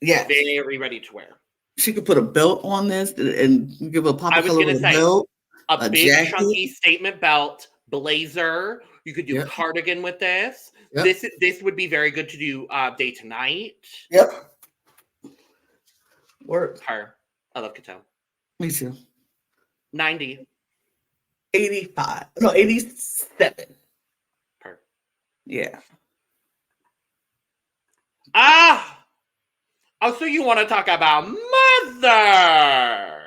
Very ready to wear. She could put a belt on this and give a pop color belt. A big jacket. Chunky statement belt, blazer. You could do a cardigan with this. Yep. This would be very good to do day to night. Yep. Work. Her. I love Cateau. Me too. 90. 85. No, 87. Her. Yeah. Oh, so you want to talk about Mother?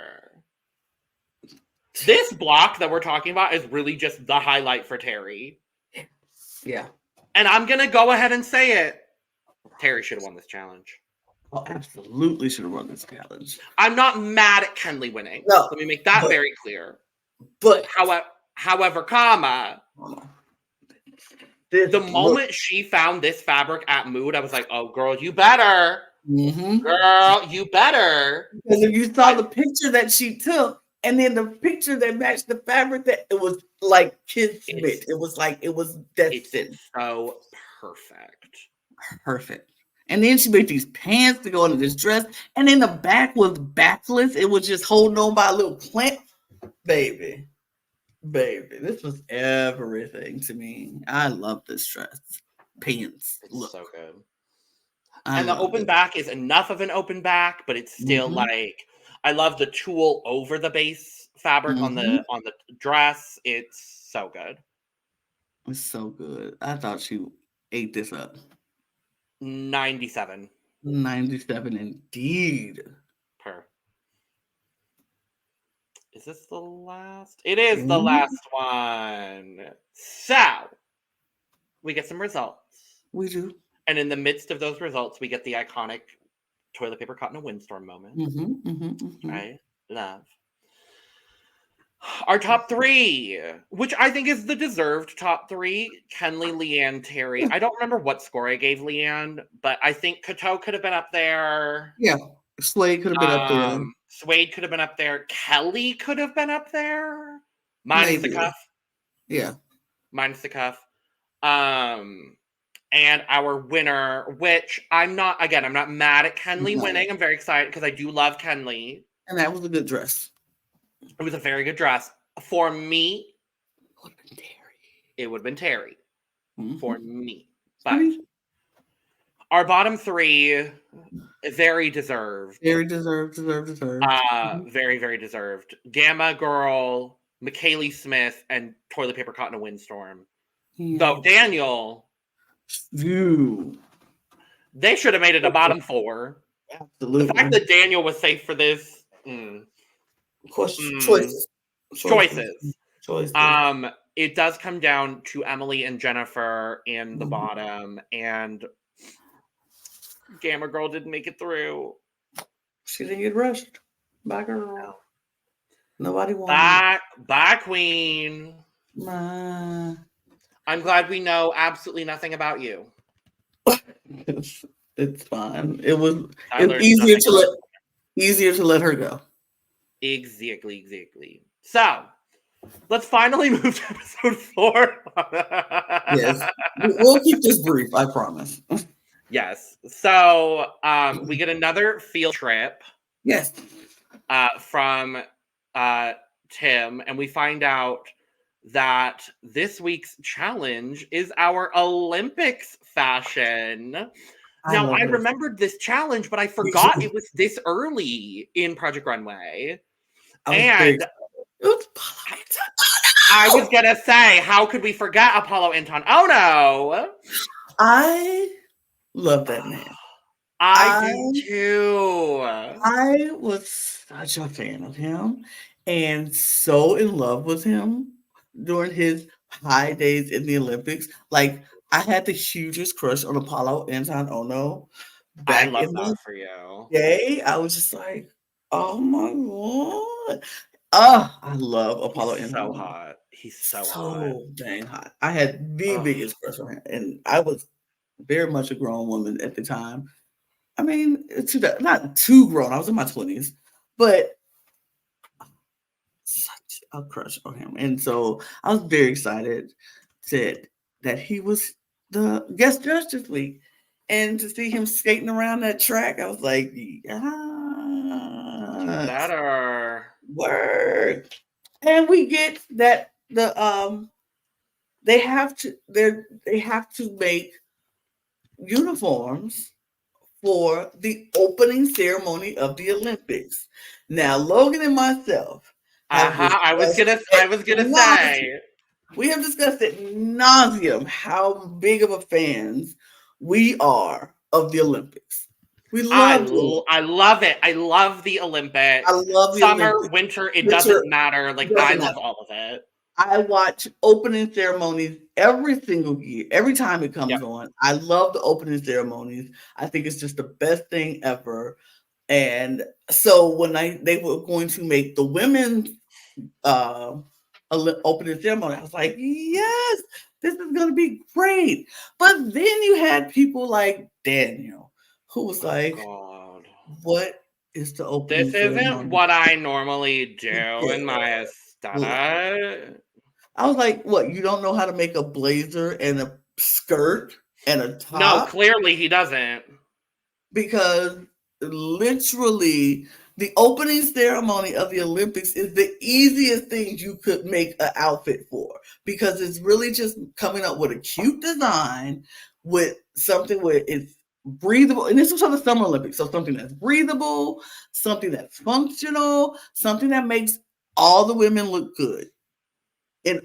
This block that we're talking about is really just the highlight for Terry. Yeah. And I'm going to go ahead and say it. Terry should have won this challenge. Oh, absolutely should have won this challenge. I'm not mad at Kenley winning. No. Let me make that very clear. But however, the moment she found this fabric at Mood, I was like, oh, girl, you better. Girl, you better. Because if you saw the picture that she took, and then the picture that matched the fabric, that it was like kismet. It was destined. It's so perfect. Perfect. And then she made these pants to go into this dress. And then the back was backless. It was just holding on by a little clamp. baby, baby, this was everything to me. I love this dress, pants. It's Look, so good. I And the love open it. back is enough of an open back, but it's still Mm-hmm. like I love the tulle over the base fabric on Mm-hmm. the dress. It's so good. It's so good. I thought she ate this up. 97 97 indeed. per. Is this the last? It is the Mhm. last one. So we get some results. We do. And in the midst of those results, we get the iconic toilet paper caught in a windstorm moment, Mm-hmm, mm-hmm, which mm-hmm. I love. Our top three, which I think is the deserved top three: Kenley, Leanne, Terry. Yeah, I don't remember what score I gave Leanne, but I think Kato could have been up there. yeah. Slade could have been up there. Suede could have been up there. Kelly could have been up there. Minus the Maybe. cuff. Yeah. Minus the cuff. And our winner, which I'm not mad at Kenley No. winning. I'm very excited because I do love Kenley. And that was a good dress. It was a very good dress. For me, Would have been Terry. it would have been Terry. Mm-hmm. For me. But our bottom three, very deserved. Very deserved. Very, very deserved. Gamma Girl, McKaylee Smith, and Toilet Paper Caught in a Windstorm. Yeah. Though Daniel, they should have made it a bottom four. Absolutely. The fact that Daniel was safe for this. Choices. It does come down to Emily and Jennifer in the bottom, and Gamma Girl didn't make it through. She didn't get rushed. Bye, girl. Nobody wanted. Bye, Queen. Nah. I'm glad we know absolutely nothing about you. It's fine. It was easier to let her go. Exactly. So let's finally move to episode 4. Yes. We'll keep this brief, I promise. Yes. So we get another field trip. Yes. From Tim, and we find out that this week's challenge is our Olympics fashion. Now, I remembered this challenge, but I forgot it was this early in Project Runway. And I was going to say, how could we forget Apollo Anton? Oh, no. I love that man. I do too. I was such a fan of him and so in love with him during his high days in the Olympics. Like, I had the hugest crush on Apollo Anton Ono. I love that for you. Day, I was just like, oh my God. Oh, I love Apollo Anton. So hot. He's so hot. Dang hot. I had the biggest crush on him. And I was very much a grown woman at the time. I mean, not too grown. I was in my 20s, but such a crush on him. And so I was very excited that he was the guest judge this week. And to see him skating around that track, I was like, better. Work. And we get that they have to make uniforms for the opening ceremony of the Olympics. Now, Logan and myself I was gonna say we have discussed at nauseum how big of a fans we are of the Olympics. We love it. I love it. I love the Olympics. I love the summer, Olympics. Winter. It doesn't matter. Like, I love all of it. I watch opening ceremonies every single year, every time it comes on. I love the opening ceremonies. I think it's just the best thing ever. And so when they were going to make the women's opening ceremony, I was like, yes, this is going to be great. But then you had people like Daniel, who was like, God. What is the opening This ceremony? isn't what I normally do in my aesthetic. I was like, what? You don't know how to make a blazer and a skirt and a top? No, clearly he doesn't. Because literally the opening ceremony of the Olympics is the easiest thing you could make an outfit for, because it's really just coming up with a cute design with something where it's breathable. And this was for the Summer Olympics. So something that's breathable, something that's functional, something that makes all the women look good in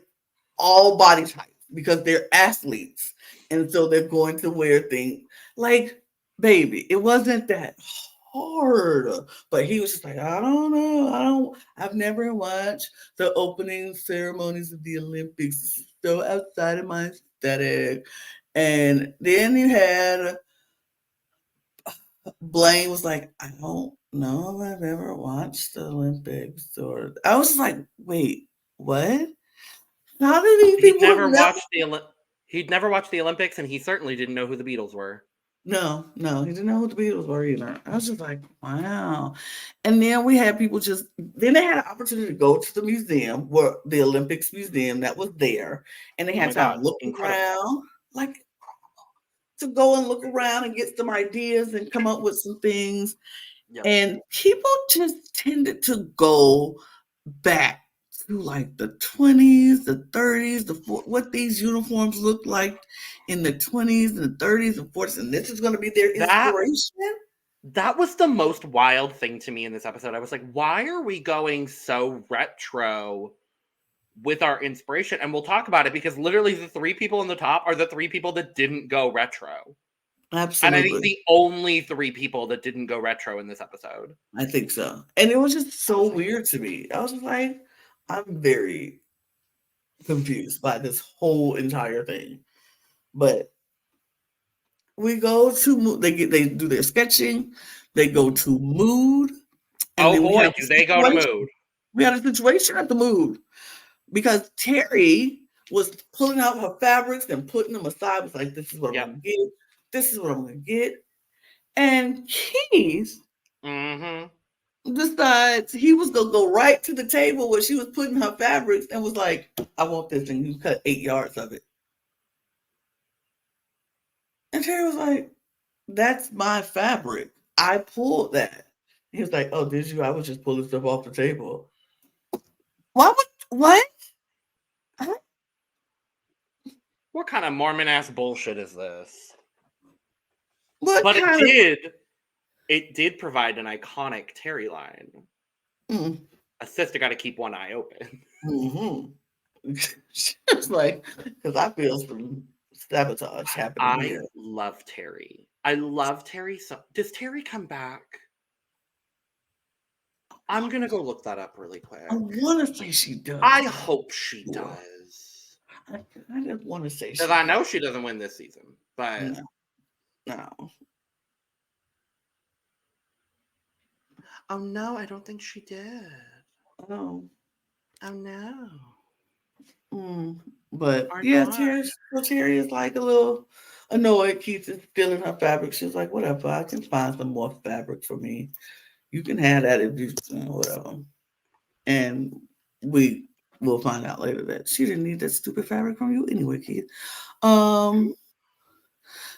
all body types because they're athletes. And so they're going to wear things like, baby, it wasn't that hard. But he was just like, I don't know. I've never watched the opening ceremonies of the Olympics. This is so outside of my aesthetic. And then you had Blaine was like, I don't know if I've ever watched the Olympics. Or I was just like, wait, what? How did these He'd people never have never? watched he'd never watched the Olympics, and he certainly didn't know who the Beatles were. No, he didn't know who the Beatles were either. I was just like, wow. And then we had people then they had an opportunity to go to the museum, where the Olympics museum that was there, and they Oh had my time to God, look incredible. around, like to go and look around and get some ideas and come up with some things. Yep. And people just tended to go back to like the 20s, the 30s, what these uniforms looked like in the 20s and the 30s and 40s. And this is going to be their That inspiration. that was the most wild thing to me in this episode. I was like, why are we going so retro with our inspiration? And we'll talk about it, because literally the three people in the top are the three people that didn't go retro. And I think Absolutely. the only three people that didn't go retro in this episode. I think so. And it was just so weird to me. I was just like, I'm very confused by this whole entire thing. But we go to they do their sketching, they go to mood, and Oh then we boy, have a do they go to situation. mood. We had a situation at the mood because Terry was pulling out her fabrics and putting them aside. Was like, this is what I'm Yep. gonna get. This is what I'm gonna get. And Keith Mm-hmm. decides he was gonna go right to the table where she was putting her fabrics and was like, I want this, and you cut 8 yards of it. And Terry was like, that's my fabric. I pulled that. He was like, oh, did you? I was just pulling stuff off the table. Why would what? What kind of Mormon ass bullshit is this? What But kind of it did provide an iconic Terry line. mm, A sister got to keep one eye open. mm-hmm. It's like, because I feel some sabotage happening I here. love Terry. I love Terry. Does Terry come back? I'm gonna go look that up really quick. I want to say she does. I hope she Sure. does. I just want to say Because she I does. know she doesn't win this season. But No. oh no, I don't think she did. Oh. Oh no. But Or yeah, not. Terry is like a little annoyed. Keith is stealing her fabric. She's like, whatever, I can find some more fabric for me. You can have that if you whatever. And we will find out later that she didn't need that stupid fabric from you anyway, Keith.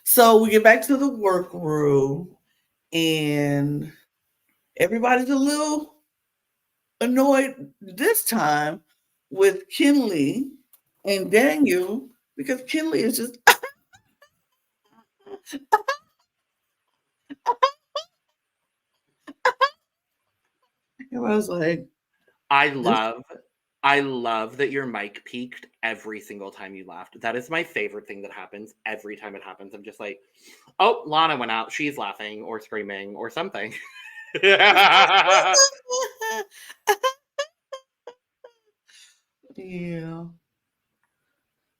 So we get back to the workroom and everybody's a little annoyed this time with Kinley and Daniel because Kinley is just everybody's like this. I love that your mic peaked every single time you laughed. That is my favorite thing that happens every time it happens. I'm just like, oh, Lana went out. She's laughing or screaming or something. Yeah.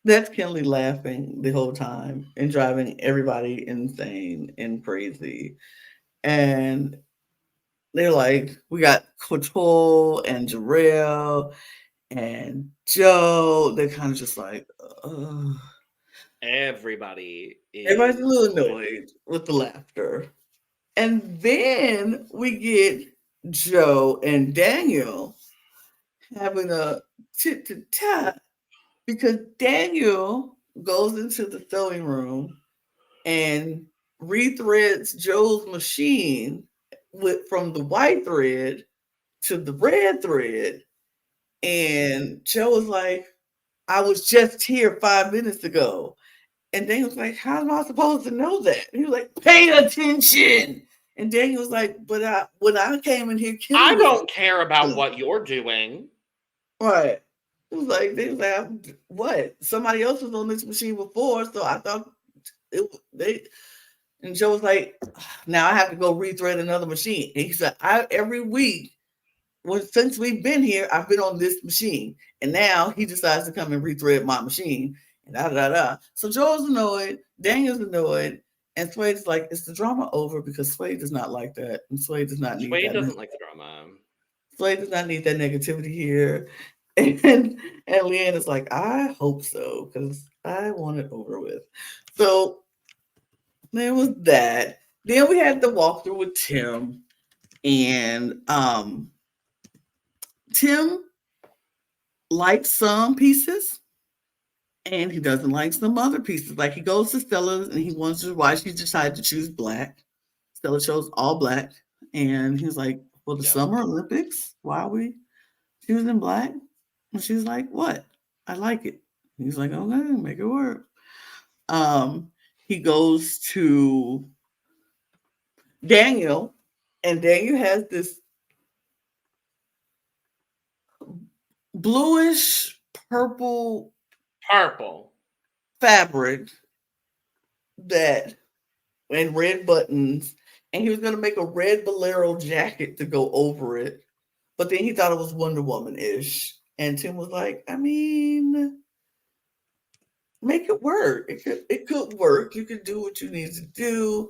That's Kinley laughing the whole time and driving everybody insane and crazy. And they're like, we got Couture and Jarrell and Joe. They're kind of just like, ugh. Everybody Everybody's a is little annoyed with the laughter. And then we get Joe and Daniel having a tit to tat because Daniel goes into the sewing room and rethreads Joe's machine went from the white thread to the red thread. And Joe was like, I was just here 5 minutes ago. And Daniel was like, how am I supposed to know that? And he was like, pay attention. And Daniel was like, but when I came in here, Kimmy I was don't care about what you're doing. right. It was like, they was like, what? Somebody else was on this machine before, so I thought they. And Joe was like, now I have to go rethread another machine. And he said, every week, since we've been here, I've been on this machine. And now he decides to come and rethread my machine. And da da da. So Joel's annoyed, Daniel's annoyed, and Suede's like, is the drama over? Because Suede does not like that. And Suede does not need Suede that. doesn't like the drama. Suede does not need that negativity here. And Leanne is like, I hope so, because I want it over with. So there was that. Then we had the walkthrough with Tim. And Tim likes some pieces and he doesn't like some other pieces. Like he goes to Stella's and he wonders why she decided to choose black. Stella chose all black. And he's like, well, the Summer Olympics, why are we choosing black? And she's like, what? I like it. And he's like, okay, make it work. He goes to Daniel, and Daniel has this bluish purple fabric that and red buttons, and he was going to make a red bolero jacket to go over it, but then he thought it was Wonder Woman-ish, and Tim was like, I mean, make it work. It could work. You could do what you need to do.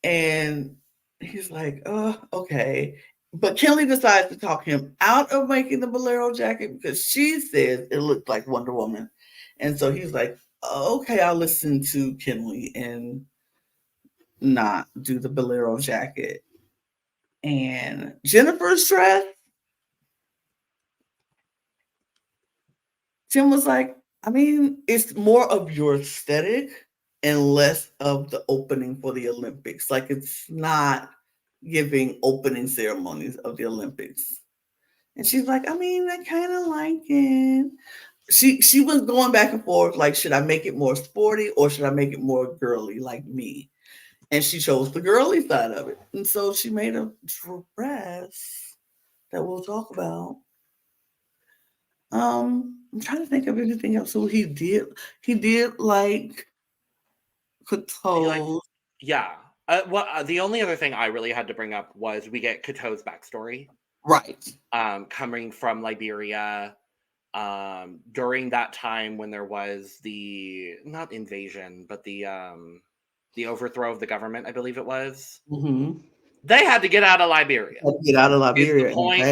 And he's like, oh, okay. But Kelly decides to talk him out of making the bolero jacket because she says it looked like Wonder Woman. And so he's like, okay, I'll listen to Kinley and not do the bolero jacket. And Jennifer's dress, Tim was like, I mean, it's more of your aesthetic and less of the opening for the Olympics. Like it's not giving opening ceremonies of the Olympics. And she's like, I mean, I kind of like it. She was going back and forth, like, should I make it more sporty or should I make it more girly like me? And she chose the girly side of it. And so she made a dress that we'll talk about. I'm trying to think of anything else. So he did like Couture. Yeah. The only other thing I really had to bring up was we get Couture's backstory. Right. Coming from Liberia, during that time when there was the not invasion, but the overthrow of the government, I believe it was. Mm-hmm. They had to get out of Liberia. Get out of Liberia.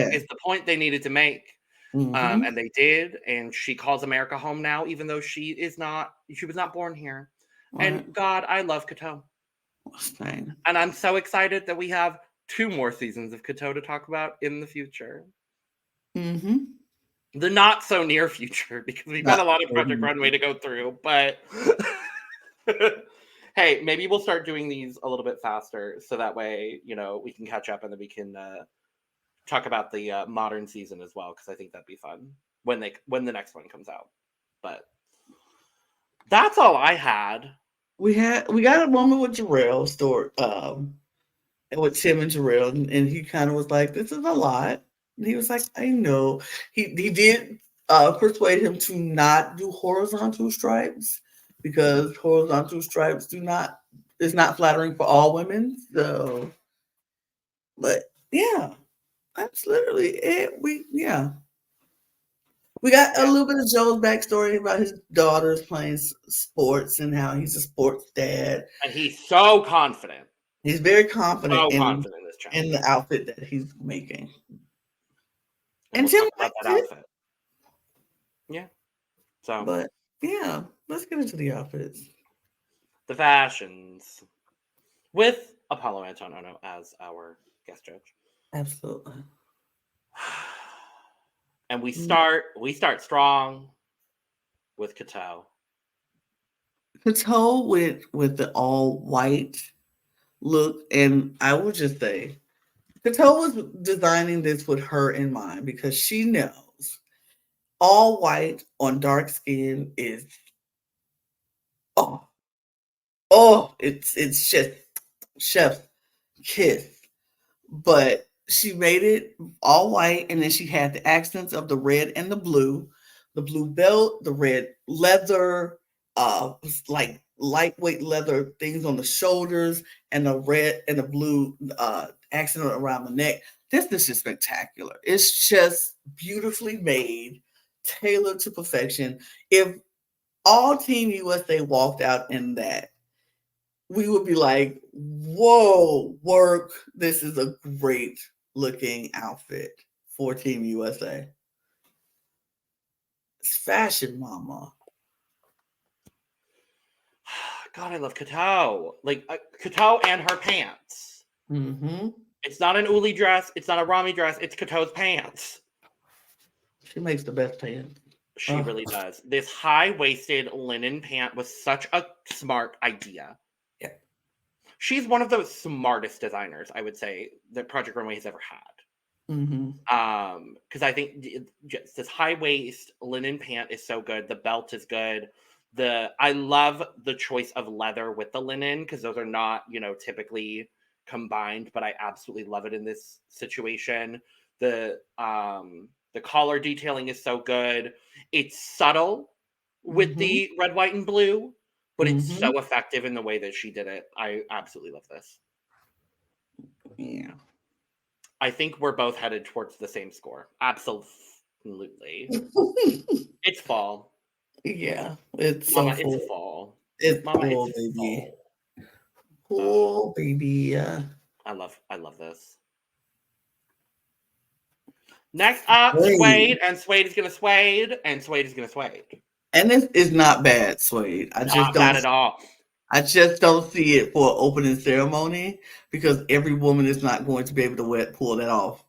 Is the point they needed to make. Mm-hmm. And they did, and she calls America home now, even though she was not born here. Right. And God, I love Couture. Fine. And I'm so excited that we have 2 more seasons of Couture to talk about in the future. Mm-hmm. The not so near future, because we've got a lot of Project Runway to go through, but hey, maybe we'll start doing these a little bit faster so that way, we can catch up and then we can talk about the modern season as well, because I think that'd be fun when the next one comes out. But that's all I had. We got a moment with Jarrell story, with Tim and Jarrell, and he kind of was like, "This is a lot." And he was like, "I know." He did persuade him to not do horizontal stripes because horizontal stripes is not flattering for all women. So, but yeah. That's literally it. We got a little bit of Joe's backstory about his daughters playing sports and how he's a sports dad. And he's so confident. He's very confident in the outfit that he's making. And Tim liked that outfit. Yeah. So, but yeah, let's get into the outfits. The fashions with Apollo Antonono as our guest judge. Absolutely. And we start strong with Couture. Couture with the all white look, and I would just say Cato was designing this with her in mind because she knows all white on dark skin is oh it's just chef's kiss. But she made it all white, and then she had the accents of the red and the blue belt, the red leather, like lightweight leather things on the shoulders, and the red and the blue accent around the neck. This is just spectacular. It's just beautifully made, tailored to perfection. If all Team USA walked out in that, we would be like, whoa, work. This is a great looking outfit for Team USA. It's fashion, mama. God, I love Cato. Like Cato and her pants. Mm-hmm. It's not an Uli dress. It's not a Rami dress. It's Cato's pants. She makes the best pants. She really does. This high-waisted linen pant was such a smart idea. Yeah. She's one of the smartest designers, I would say, that Project Runway has ever had. Mm-hmm. Because I think just this high waist linen pant is so good. The belt is good. I love the choice of leather with the linen because those are not, typically combined, but I absolutely love it in this situation. The collar detailing is so good. It's subtle with the red, white, and blue, but it's so effective in the way that she did it. I absolutely love this. Yeah. I think we're both headed towards the same score. Absolutely. It's fall. Yeah. It's Mama, so full. it's fall. It's Mama, cool, it's baby. fall. Cool, baby. Yeah. I love this. Next up, Suede, and Suede is gonna Suede, and Suede is gonna Suede. And this is not bad, Suede. Not bad at all. I just don't see it for an opening ceremony because every woman is not going to be able to pull that off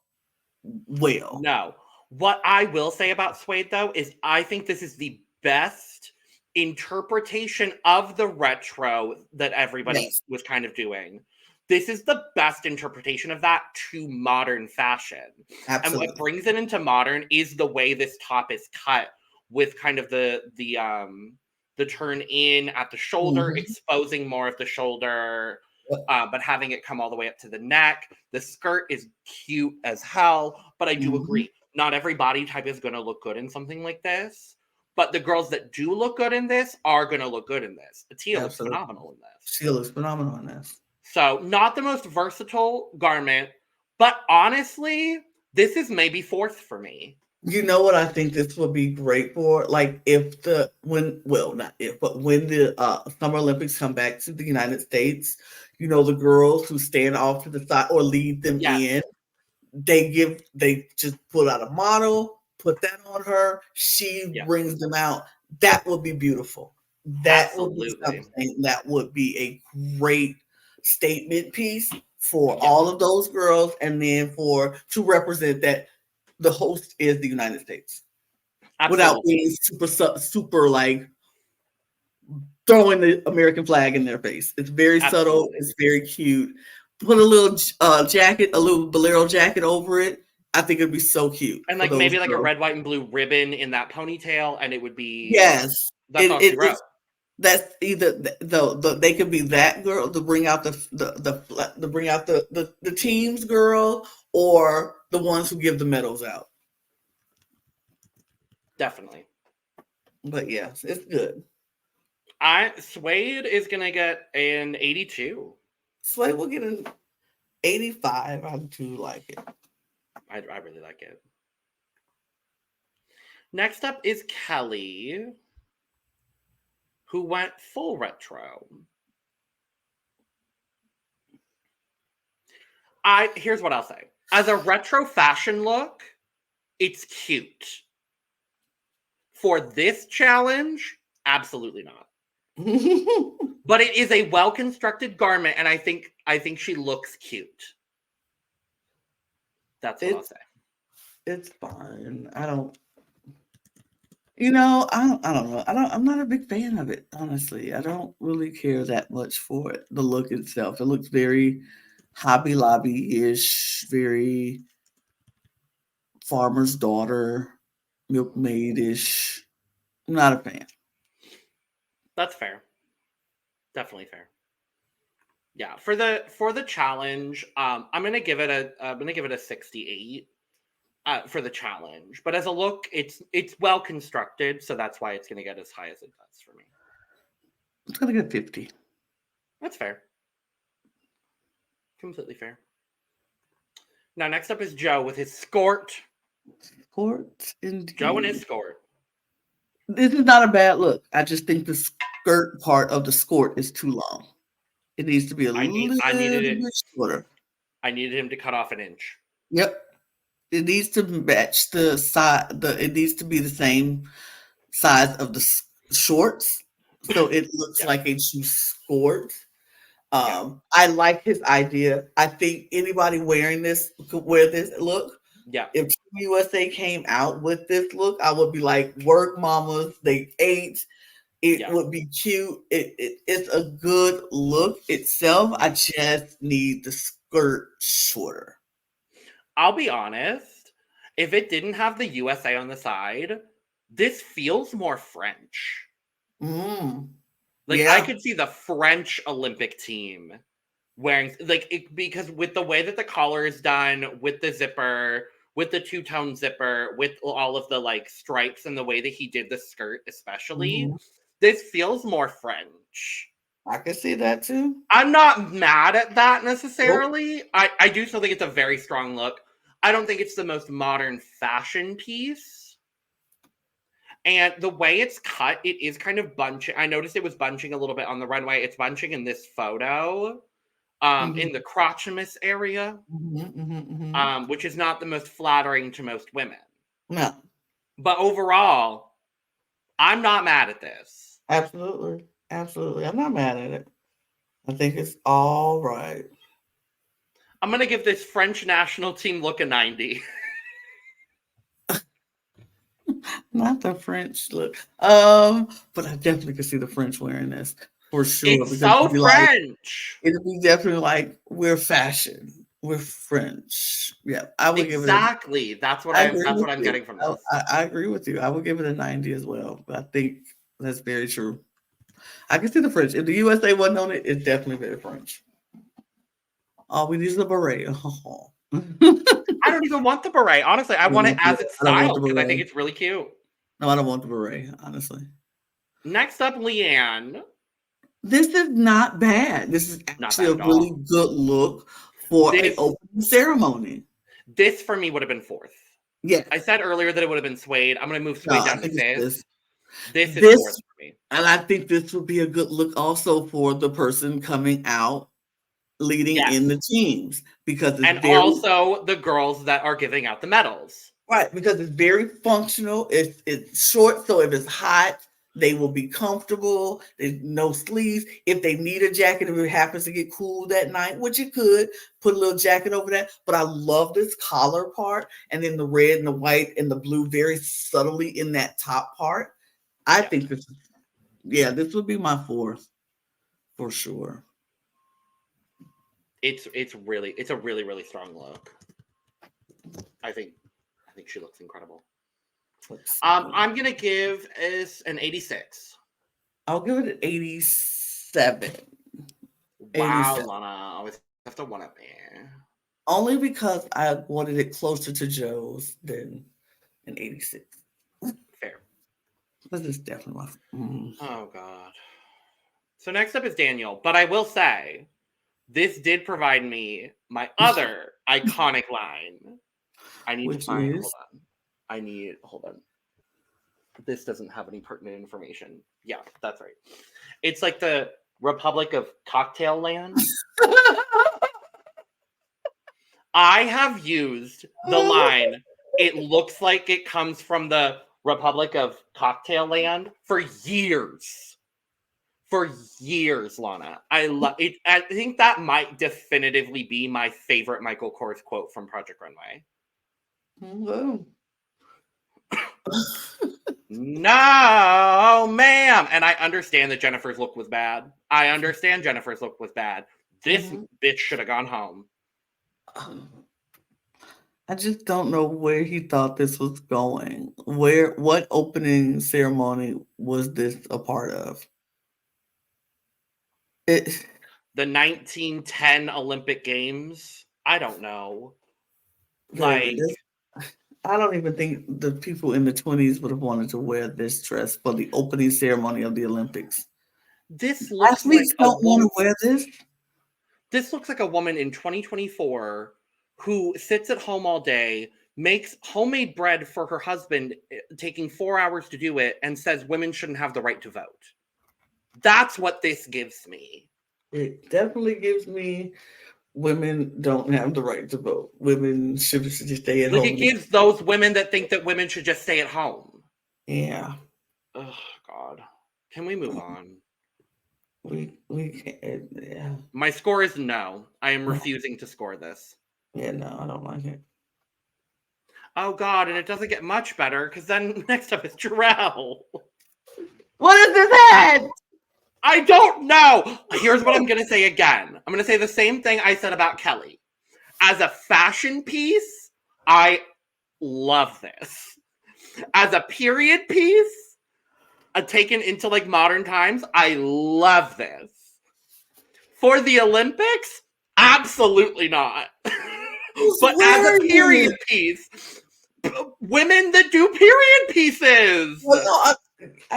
well. No. What I will say about Suede, though, is I think this is the best interpretation of the retro that everybody was kind of doing. This is the best interpretation of that to modern fashion. Absolutely. And what brings it into modern is the way this top is cut with kind of the turn in at the shoulder, exposing more of the shoulder, but having it come all the way up to the neck. The skirt is cute as hell, but I do agree. Not every body type is going to look good in something like this. But the girls that do look good in this are going to look good in this. Tia looks phenomenal in this. She looks phenomenal in this. So, not the most versatile garment, but honestly, this is maybe fourth for me. You know what I think this would be great for? Like when the Summer Olympics come back to the United States, the girls who stand off to the side or lead them in, they just pull out a model, put that on her, she brings them out. That would be beautiful. That would be something that would be a great statement piece for all of those girls, and then to represent that the host is the United States. Absolutely. Without being super like throwing the American flag in their face. It's very subtle. It's very cute. Put a little jacket, a little bolero jacket over it. I think it'd be so cute. And like maybe like a red, white, and blue ribbon in that ponytail, and it would be That's all she wrote. That's either they could be that girl to bring out the team's girl, or the ones who give the medals out. Definitely. But yes, it's good. Suede is gonna get an 82. Suede will get an 85. I do like it. I really like it. Next up is Kelly, who went full retro. Here's what I'll say. As a retro fashion look, it's cute. For this challenge, absolutely not. But it is a well-constructed garment, and I think she looks cute. That's what I'll say. It's fine. I don't know. I'm not a big fan of it, honestly. I don't really care that much for it, the look itself. It looks very Hobby Lobby-ish, very farmer's daughter, milkmaid-ish. Not a fan. That's fair. Definitely fair. Yeah, for the challenge, I'm gonna give it a 68 for the challenge. But as a look, it's well constructed, so that's why it's gonna get as high as it does for me. It's gonna get 50. That's fair. Completely fair. Now, next up is Joe with his skort. Skort, indeed. Joe and his skort. This is not a bad look. I just think the skirt part of the skort is too long. It needs to be a little bit shorter. I needed him to cut off an inch. Yep. It needs to match the size. It needs to be the same size of the shorts, so it looks like a true skort. I like his idea. I think anybody wearing this could wear this look. Yeah. If USA came out with this look, I would be like, work mamas, they ate. It would be cute. It's a good look itself. I just need the skirt shorter. I'll be honest. If it didn't have the USA on the side, this feels more French. I could see the French Olympic team wearing because with the way that the collar is done, with the zipper, with the two-tone zipper, with all of the stripes and the way that he did the skirt, especially, this feels more French. I can see that too. I'm not mad at that necessarily. Nope. I do still think it's a very strong look. I don't think it's the most modern fashion piece. And the way it's cut, it is kind of bunching. I noticed it was bunching a little bit on the runway. It's bunching in this photo, in the crotchimus area, which is not the most flattering to most women. No. But overall, I'm not mad at this. Absolutely. Absolutely. I'm not mad at it. I think it's all right. I'm going to give this French national team look a 90. Not the French look. But I definitely could see the French wearing this for sure. It's so French. It'd be definitely like, we're fashion. We're French. Yeah, I would give it exactly. That's what I'm getting from this. I agree with you. I would give it a 90 as well. But I think that's very true. I can see the French. If the USA wasn't on it, it's definitely very French. Oh, we need the beret. Oh. I don't even want the beret. Honestly, I want it as it's styled because I think it's really cute. No, I don't want the beret, honestly. Next up, Leanne. This is not bad. This is actually a really good look for an opening ceremony. This, for me, would have been fourth. Yeah. I said earlier that it would have been suede. I'm going to move suede down to fifth. This is fourth for me. And I think this would be a good look also for the person coming out leading in the teams, because it's also the girls that are giving out the medals. Right, because it's very functional. It's short, so if it's hot, they will be comfortable. There's no sleeves. If they need a jacket, if it happens to get cool that night, which it could, put a little jacket over that. But I love this collar part, and then the red and the white and the blue very subtly in that top part. I think this would be my fourth for sure. It's a really, really strong look. I think she looks incredible. I'm gonna give this an 86. I'll give it an 87. Wow, 87. Lana, I always have to one up there. Only because I wanted it closer to Joe's than an 86. Fair. This is definitely my. Oh God. So next up is Daniel, but I will say, this did provide me my other iconic line. I need to find. Hold on. This doesn't have any pertinent information. Yeah, that's right. It's like the Republic of Cocktail Land. I have used the line, it looks like it comes from the Republic of Cocktail Land for years. For years, Lana. I love it. I think that might definitively be my favorite Michael Kors quote from Project Runway. Hello. No, ma'am. And I understand that Jennifer's look was bad. This bitch should have gone home. I just don't know where he thought this was going. What opening ceremony was this a part of? It The 1910 Olympic Games. I don't know. Baby, Like, I don't even think the people in the 20s would have wanted to wear this dress for the opening ceremony of the Olympics. this looks like Athletes don't want to wear this. This looks like a woman in 2024 who sits at home all day, makes homemade bread for her husband, taking 4 hours to do it, and says women shouldn't have the right to vote. That's what this gives me. It definitely gives me women don't have the right to vote. Women should just stay at home. Like, it gives those women that think that women should just stay at home. Yeah. Oh, God. Can we move on? We can't. Yeah. My score is no. I am refusing to score this. Yeah, no, I don't like it. Oh, God, and it doesn't get much better, because then next up is Jarrell. What is this ad? I don't know. Here's what I'm going to say again. I'm going to say the same thing I said about Kelly. As a fashion piece, I love this. As a period piece, taken into like modern times, I love this. For the Olympics, absolutely not. But as a period piece, women that do period pieces. Well, no,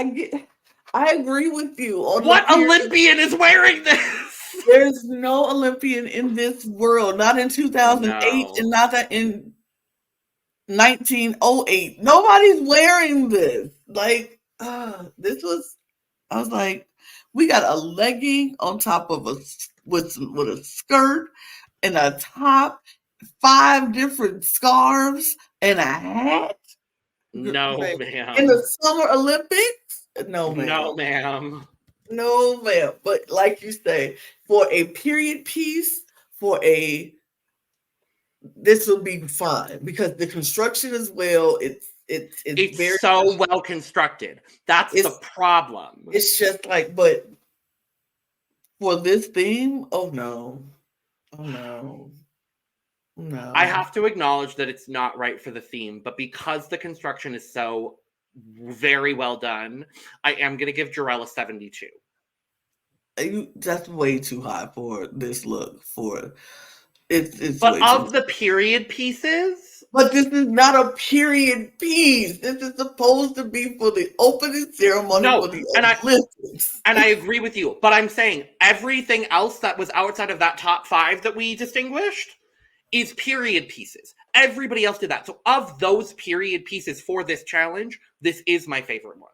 I agree with you. What Olympian is wearing this? There's no Olympian in this world, not in 2008 and not in 1908. Nobody's wearing this. Like, this was, I was like, we got a legging on top of with a skirt and a top, 5 different scarves and a hat. No, ma'am. In the Summer Olympics? No, ma'am. No, ma'am. No, ma'am. But like you say, for a period piece, this will be fine because the construction as well. It's very so well constructed. That's the problem. It's just like, but for this theme, oh no. I have to acknowledge that it's not right for the theme, but because the construction is so very well done, I am going to give Jarrell a 72. That's way too high for this look. It's but of the period pieces, but this is not a period piece. This is supposed to be for the opening ceremony for the Olympics. And I agree with you, but I'm saying everything else that was outside of that top 5 that we distinguished is period pieces. Everybody else did that. So of those period pieces for this challenge, this is my favorite one.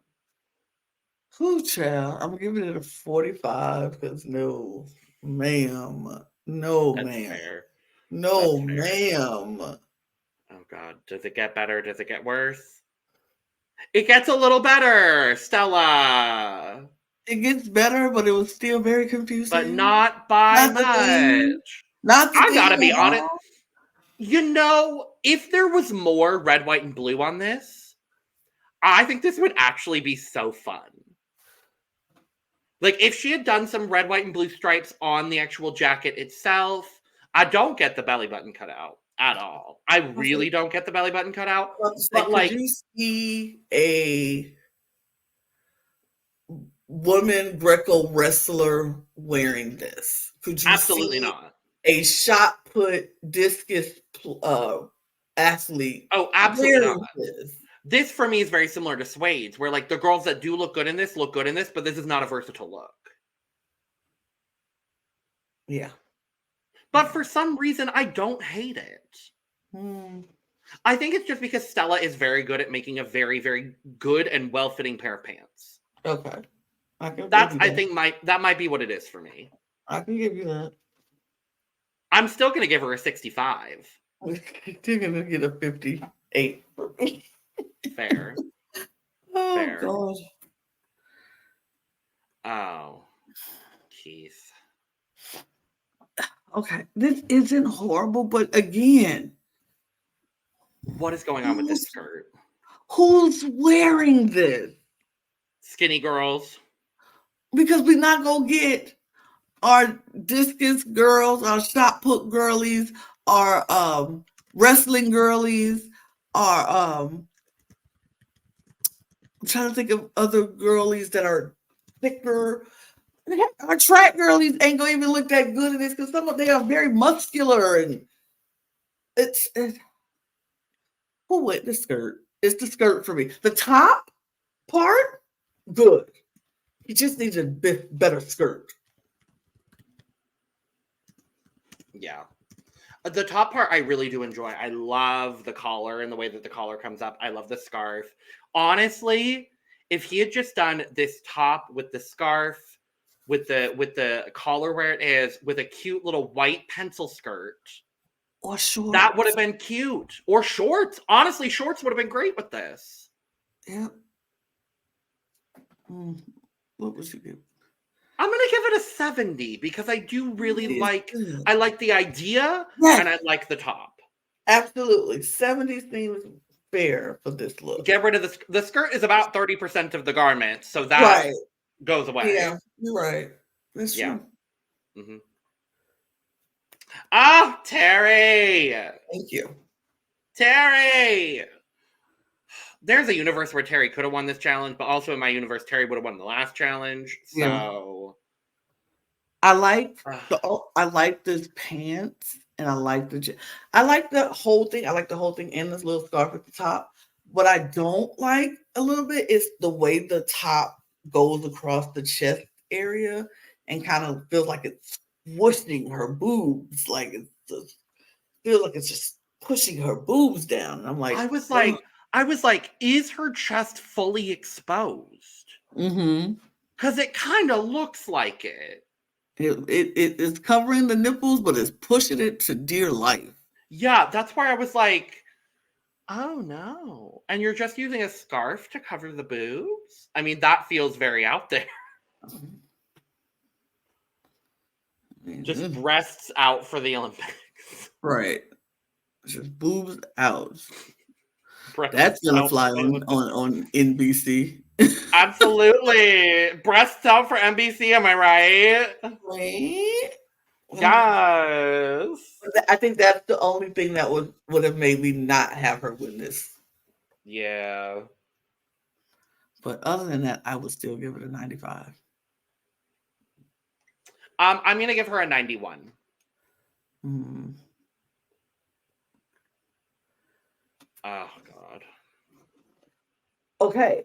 Who, child? I'm giving it a 45 because no, ma'am. No, That's ma'am. Fair. No, That's ma'am. Fair. Oh, God. Does it get better? Does it get worse? It gets a little better, Stella. It gets better, but it was still very confusing. But not by much. I gotta be honest. You know, if there was more red, white, and blue on this, I think this would actually be so fun. Like, if she had done some red, white, and blue stripes on the actual jacket itself, I don't get the belly button cut out at all. I really don't get the belly button cut out. But like, you see a woman Greco wrestler wearing this? Could you absolutely not. A shot put discus athlete? Oh, absolutely not. This for me is very similar to Suede's, where like the girls that do look good in this, but this is not a versatile look. Yeah. But for some reason, I don't hate it. I think it's just because Stella is very good at making a very, very good and well-fitting pair of pants. Okay. I think that might be what it is for me. I can give you that. I'm still going to give her a 65. You're going to get a 58 for me. Fair. Oh, Fair. God. Oh, Keith. Okay, this isn't horrible, but again, what is going on with this skirt? Who's wearing this? Skinny girls. Because we're not going to get our discus girls, our shot put girlies, our wrestling girlies, our I'm trying to think of other girlies that are thicker. Our track girlies ain't gonna even look that good in this because some of they are very muscular and it's who went the skirt? It's the skirt for me. The top part, good. He just needs a bit better skirt. Yeah. The top part I really do enjoy. I love the collar and the way that the collar comes up. I love the scarf. Honestly, if he had just done this top with the scarf, with the collar where it is, with a cute little white pencil skirt, Or short. that would have been cute. Or shorts. Honestly, shorts would have been great with this. Yep. What would you give? I'm gonna give it a 70 because I do really like. Good. I like the idea Yes. and I like the top. Absolutely. 70 seems fair for this look. Get rid of the skirt is about 30% of the garment, so that Right. goes away. Yeah, you're right. That's Yeah. true. Mm-hmm. Ah, Terry! Thank you. Terry! There's a universe where Terry could have won this challenge, but also in my universe, Terry would have won the last challenge. So I like this pants, and I like I like the whole thing. I like the whole thing and this little scarf at the top. What I don't like a little bit is the way the top goes across the chest area and kind of feels like it's pushing her boobs, like it's just feels like it's just pushing her boobs down. And I'm like, I was like, is her chest fully exposed? mm-hmm. Because it kind of looks like it. It is covering the nipples, but it's pushing it to dear life. Yeah, that's why I was like, oh no. And you're just using a scarf to cover the boobs? I mean, that feels very out there. Just breasts out for the Olympics. Right. Just boobs out. Breasts That's gonna out fly for the on Olympics. NBC. Absolutely. Breasts out for NBC, am I right? Right? Yes. I think that's the only thing that would have made me not have her win this. Yeah. But other than that, I would still give it a 95. I'm gonna give her a 91. Hmm. Oh God. Okay.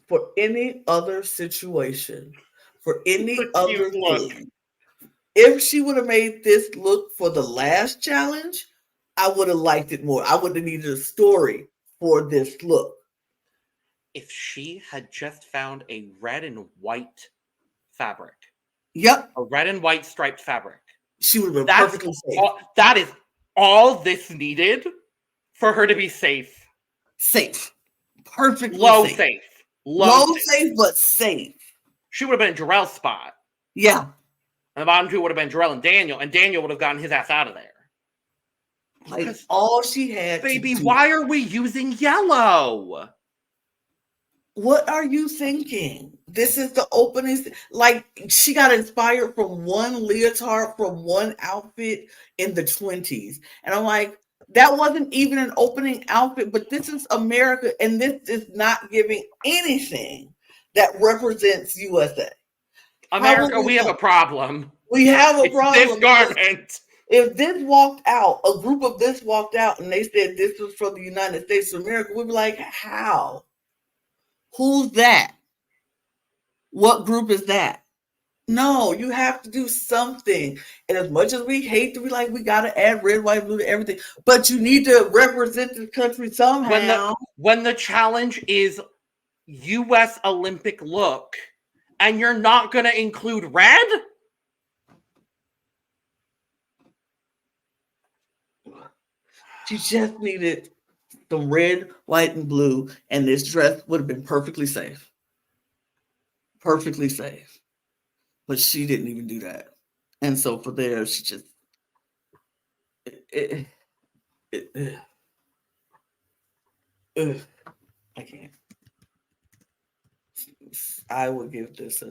For any other situation, for any other look. thing, if she would have made this look for the last challenge, I would have liked it more. I would have needed a story for this look. If she had just found a red and white fabric. Yep. A red and white striped fabric. She would have been perfectly safe. That is all this needed for her to be safe. Safe. Perfectly Low safe. safe. Low safe, but safe. She would have been in Jarrell's spot. Yeah. And the bottom two would have been Jarrell and Daniel would have gotten his ass out of there. Like all she had baby, to do. why are we using yellow? What are you thinking? This is the opening. Like she got inspired from one leotard from one outfit in the 20s. And I'm like, that wasn't even an opening outfit, but this is America, and this is not giving anything that represents USA. America, we have a problem. We have a problem. This garment. If this walked out, a group of this walked out and they said this was from the United States of America, we'd be like, how? Who's that? What group is that? No, you have to do something. And as much as we hate to be like, we got to add red, white, blue to everything, but you need to represent the country somehow. When the challenge is U.S. Olympic look and you're not going to include red? She just needed some red, white, and blue, and this dress would have been perfectly safe. Perfectly safe. But she didn't even do that. And so for there, she just I can't. I would give this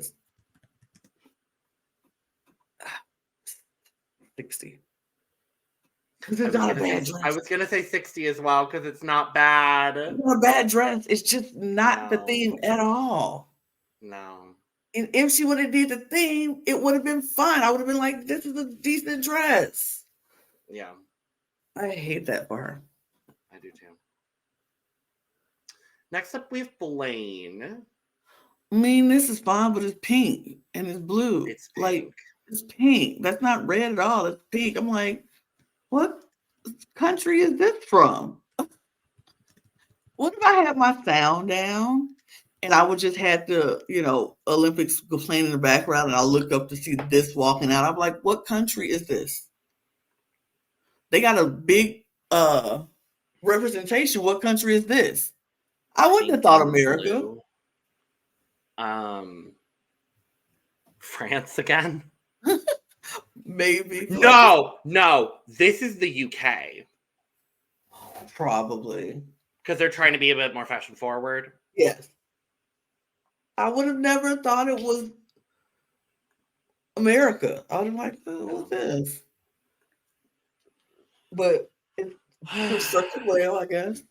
60. Because it's not a bad dress. I was gonna say 60 as well because it's not bad. It's not a bad dress. It's just not the theme at all. No. And if she would have did the theme, it would have been fun. I would have been like, this is a decent dress. Yeah. I hate that for her. I do too. Next up, we have Blaine. I mean, this is fine, but it's pink and it's blue. It's pink. Like, it's pink. That's not red at all. It's pink. I'm like, what country is this from? What if I had my sound down and I would just have the, Olympics playing in the background and I look up to see this walking out? I'm like, what country is this? They got a big representation. What country is this? I wouldn't have thought America. Blue. France again? Maybe. No. This is the UK. Probably. Because they're trying to be a bit more fashion forward. Yes. I would have never thought it was America. I would have like, what's this? But it's structured well, I guess.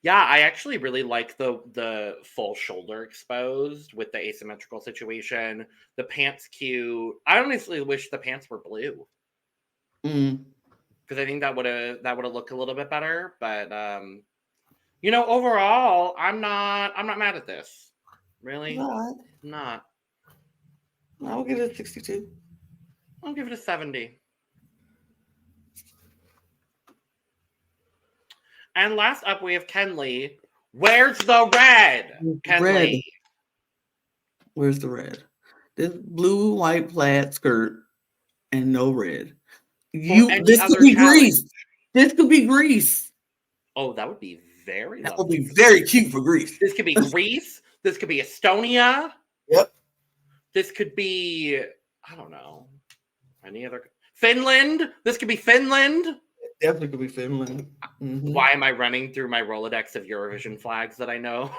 Yeah, I actually really like the full shoulder exposed with the asymmetrical situation. The pants cute. I honestly wish the pants were blue. Because I think that would have looked a little bit better. But overall, I'm not mad at this. Really? Not. I'll give it a 62. I'll give it a 70. And last up, we have Kenley. Where's the red? Kenley. Red. Where's the red? This blue, white plaid skirt and no red. This could be Greece. This could be Greece. Oh, that would be very That would be very cute for Greece. This could be Greece. This could be Estonia. Yep. This could be, I don't know, any other. Finland. This could be Finland. Definitely could be Finland. Mm-hmm. Why am I running through my Rolodex of Eurovision flags that I know?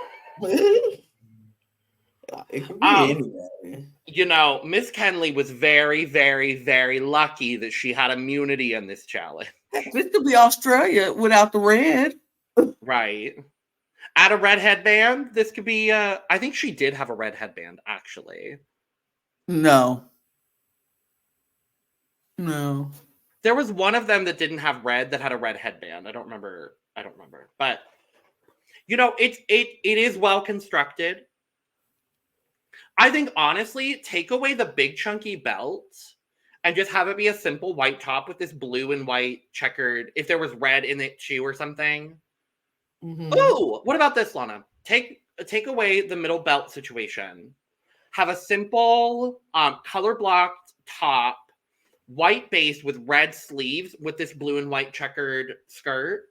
It could be anywhere. Miss Kenley was very, very, very lucky that she had immunity in this challenge. This could be Australia without the red. Right. Add a red headband. This could be, I think she did have a red headband, actually. No. There was one of them that didn't have red that had a red headband. I don't remember. But it is well constructed. I think honestly, take away the big chunky belt and just have it be a simple white top with this blue and white checkered. If there was red in it too or something. Mm-hmm. Ooh, what about this, Lana? Take away the middle belt situation. Have a simple color blocked top. White base with red sleeves with this blue and white checkered skirt.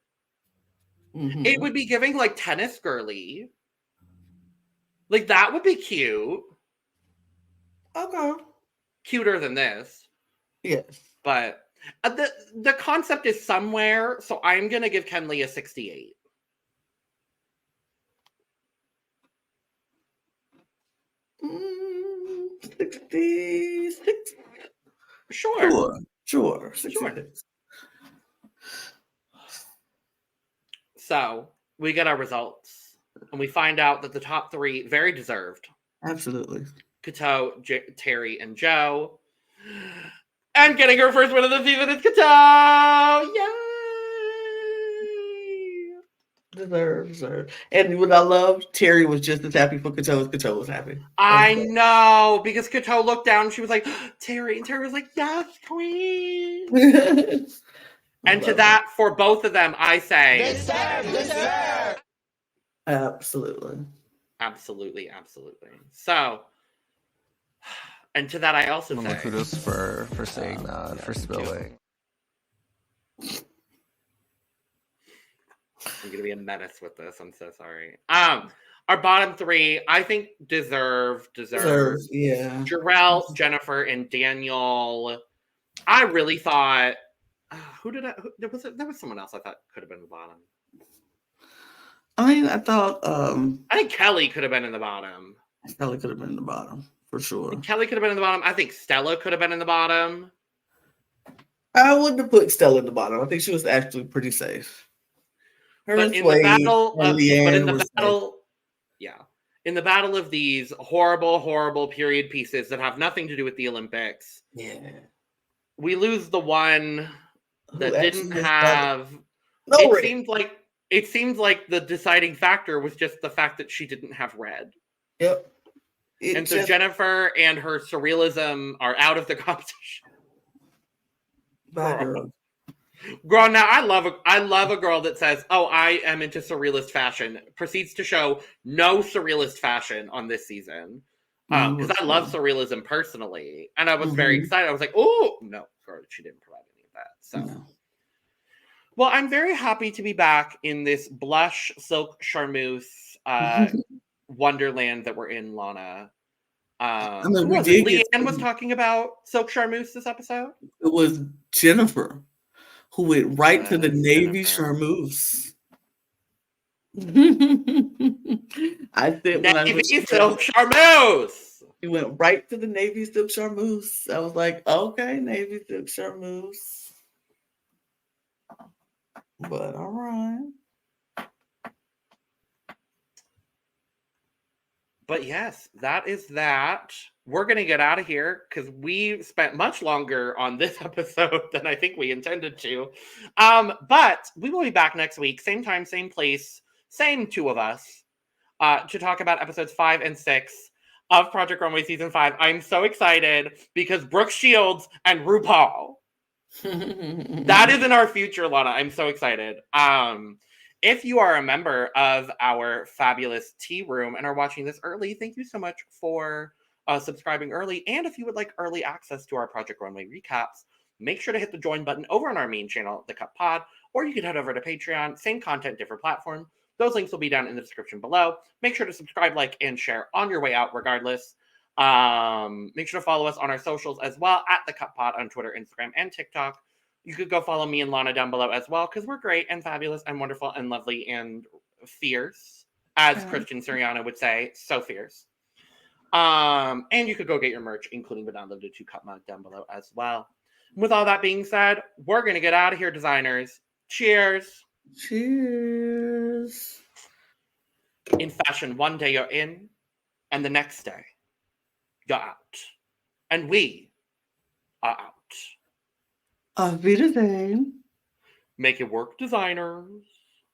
Mm-hmm. It would be giving like tennis girly. Like that would be cute. Okay. Cuter than this. Yes. But the concept is somewhere, so I'm going to give Kenley a 68. Mm, 66. Sure. 66. So we get our results, and we find out that the top three, very deserved. Absolutely. Cateau, Terry, and Joe. And getting her first win of the season is Cateau! Yay! Deserved. And what I love, Terry was just as happy for Cateau as Cateau was happy. I know, because Cateau looked down and she was like, Terry. And Terry was like, yes, queen. And to that, for both of them, I say... Deserve! Absolutely. So, and to that, I also say... Kudos for saying that, for spilling. I'm going to be a menace with this. I'm so sorry. Our bottom three, I think, deserve. Yeah. Jarrell, Jennifer, and Daniel. I really thought... there was someone else I thought could have been the bottom. I mean, I thought... I think Kelly could have been in the bottom. Kelly could have been in the bottom, for sure. Kelly could have been in the bottom. I think Stella could have been in the bottom. I wouldn't have put Stella at the bottom. I think she was actually pretty safe. Her But and in the Sway battle and of, but in Leanne the were safe. battle, yeah, in the battle of these horrible period pieces that have nothing to do with the Olympics, Yeah. we lose the one Who that didn't actually had have. no It red. seems like the deciding factor was just the fact that she didn't have red. Yep. And so Jennifer and her surrealism are out of the competition. Girl. Girl, now I love a girl that says, "Oh, I am into surrealist fashion." Proceeds to show no surrealist fashion on this season, because I love surrealism personally, and I was very excited. I was like, "Oh no, girl, she didn't provide any of that." So, No. well, I'm very happy to be back in this blush silk charmeuse wonderland that we're in, Lana. I mean, Who was it? Leanne was talking about silk charmeuse this episode. It was Jennifer who went right to the Navy Jennifer. charmeuse. I said when Navy silk charmeuse. He went right to the Navy silk charmeuse. I was like, okay, Navy silk charmeuse. But all right. But yes, that is that. We're going to get out of here because we spent much longer on this episode than I think we intended to. But we will be back next week, same time, same place, same two of us, to talk about episodes 5 and 6 of Project Runway Season 5. I'm so excited because Brooke Shields and RuPaul. That is in our future, Lana. I'm so excited. If you are a member of our fabulous tea room and are watching this early, thank you so much for subscribing early. And if you would like early access to our Project Runway recaps, make sure to hit the join button over on our main channel, The Cut Pod, or you can head over to Patreon. Same content, different platform. Those links will be down in the description below. Make sure to subscribe, like, and share on your way out regardless. Make sure to follow us on our socials as well at The Cut Pod on Twitter, Instagram, and TikTok. You could go follow me and Lana down below as well, because we're great and fabulous and wonderful and lovely and fierce, as Christian Siriano would say, so fierce. And you could go get your merch, including the downloaded 2-cup mug down below as well. With all that being said, we're going to get out of here, designers. Cheers. Cheers. In fashion, one day you're in, and the next day you're out. And we are out. Auf Wiedersehen. Make it work, designers.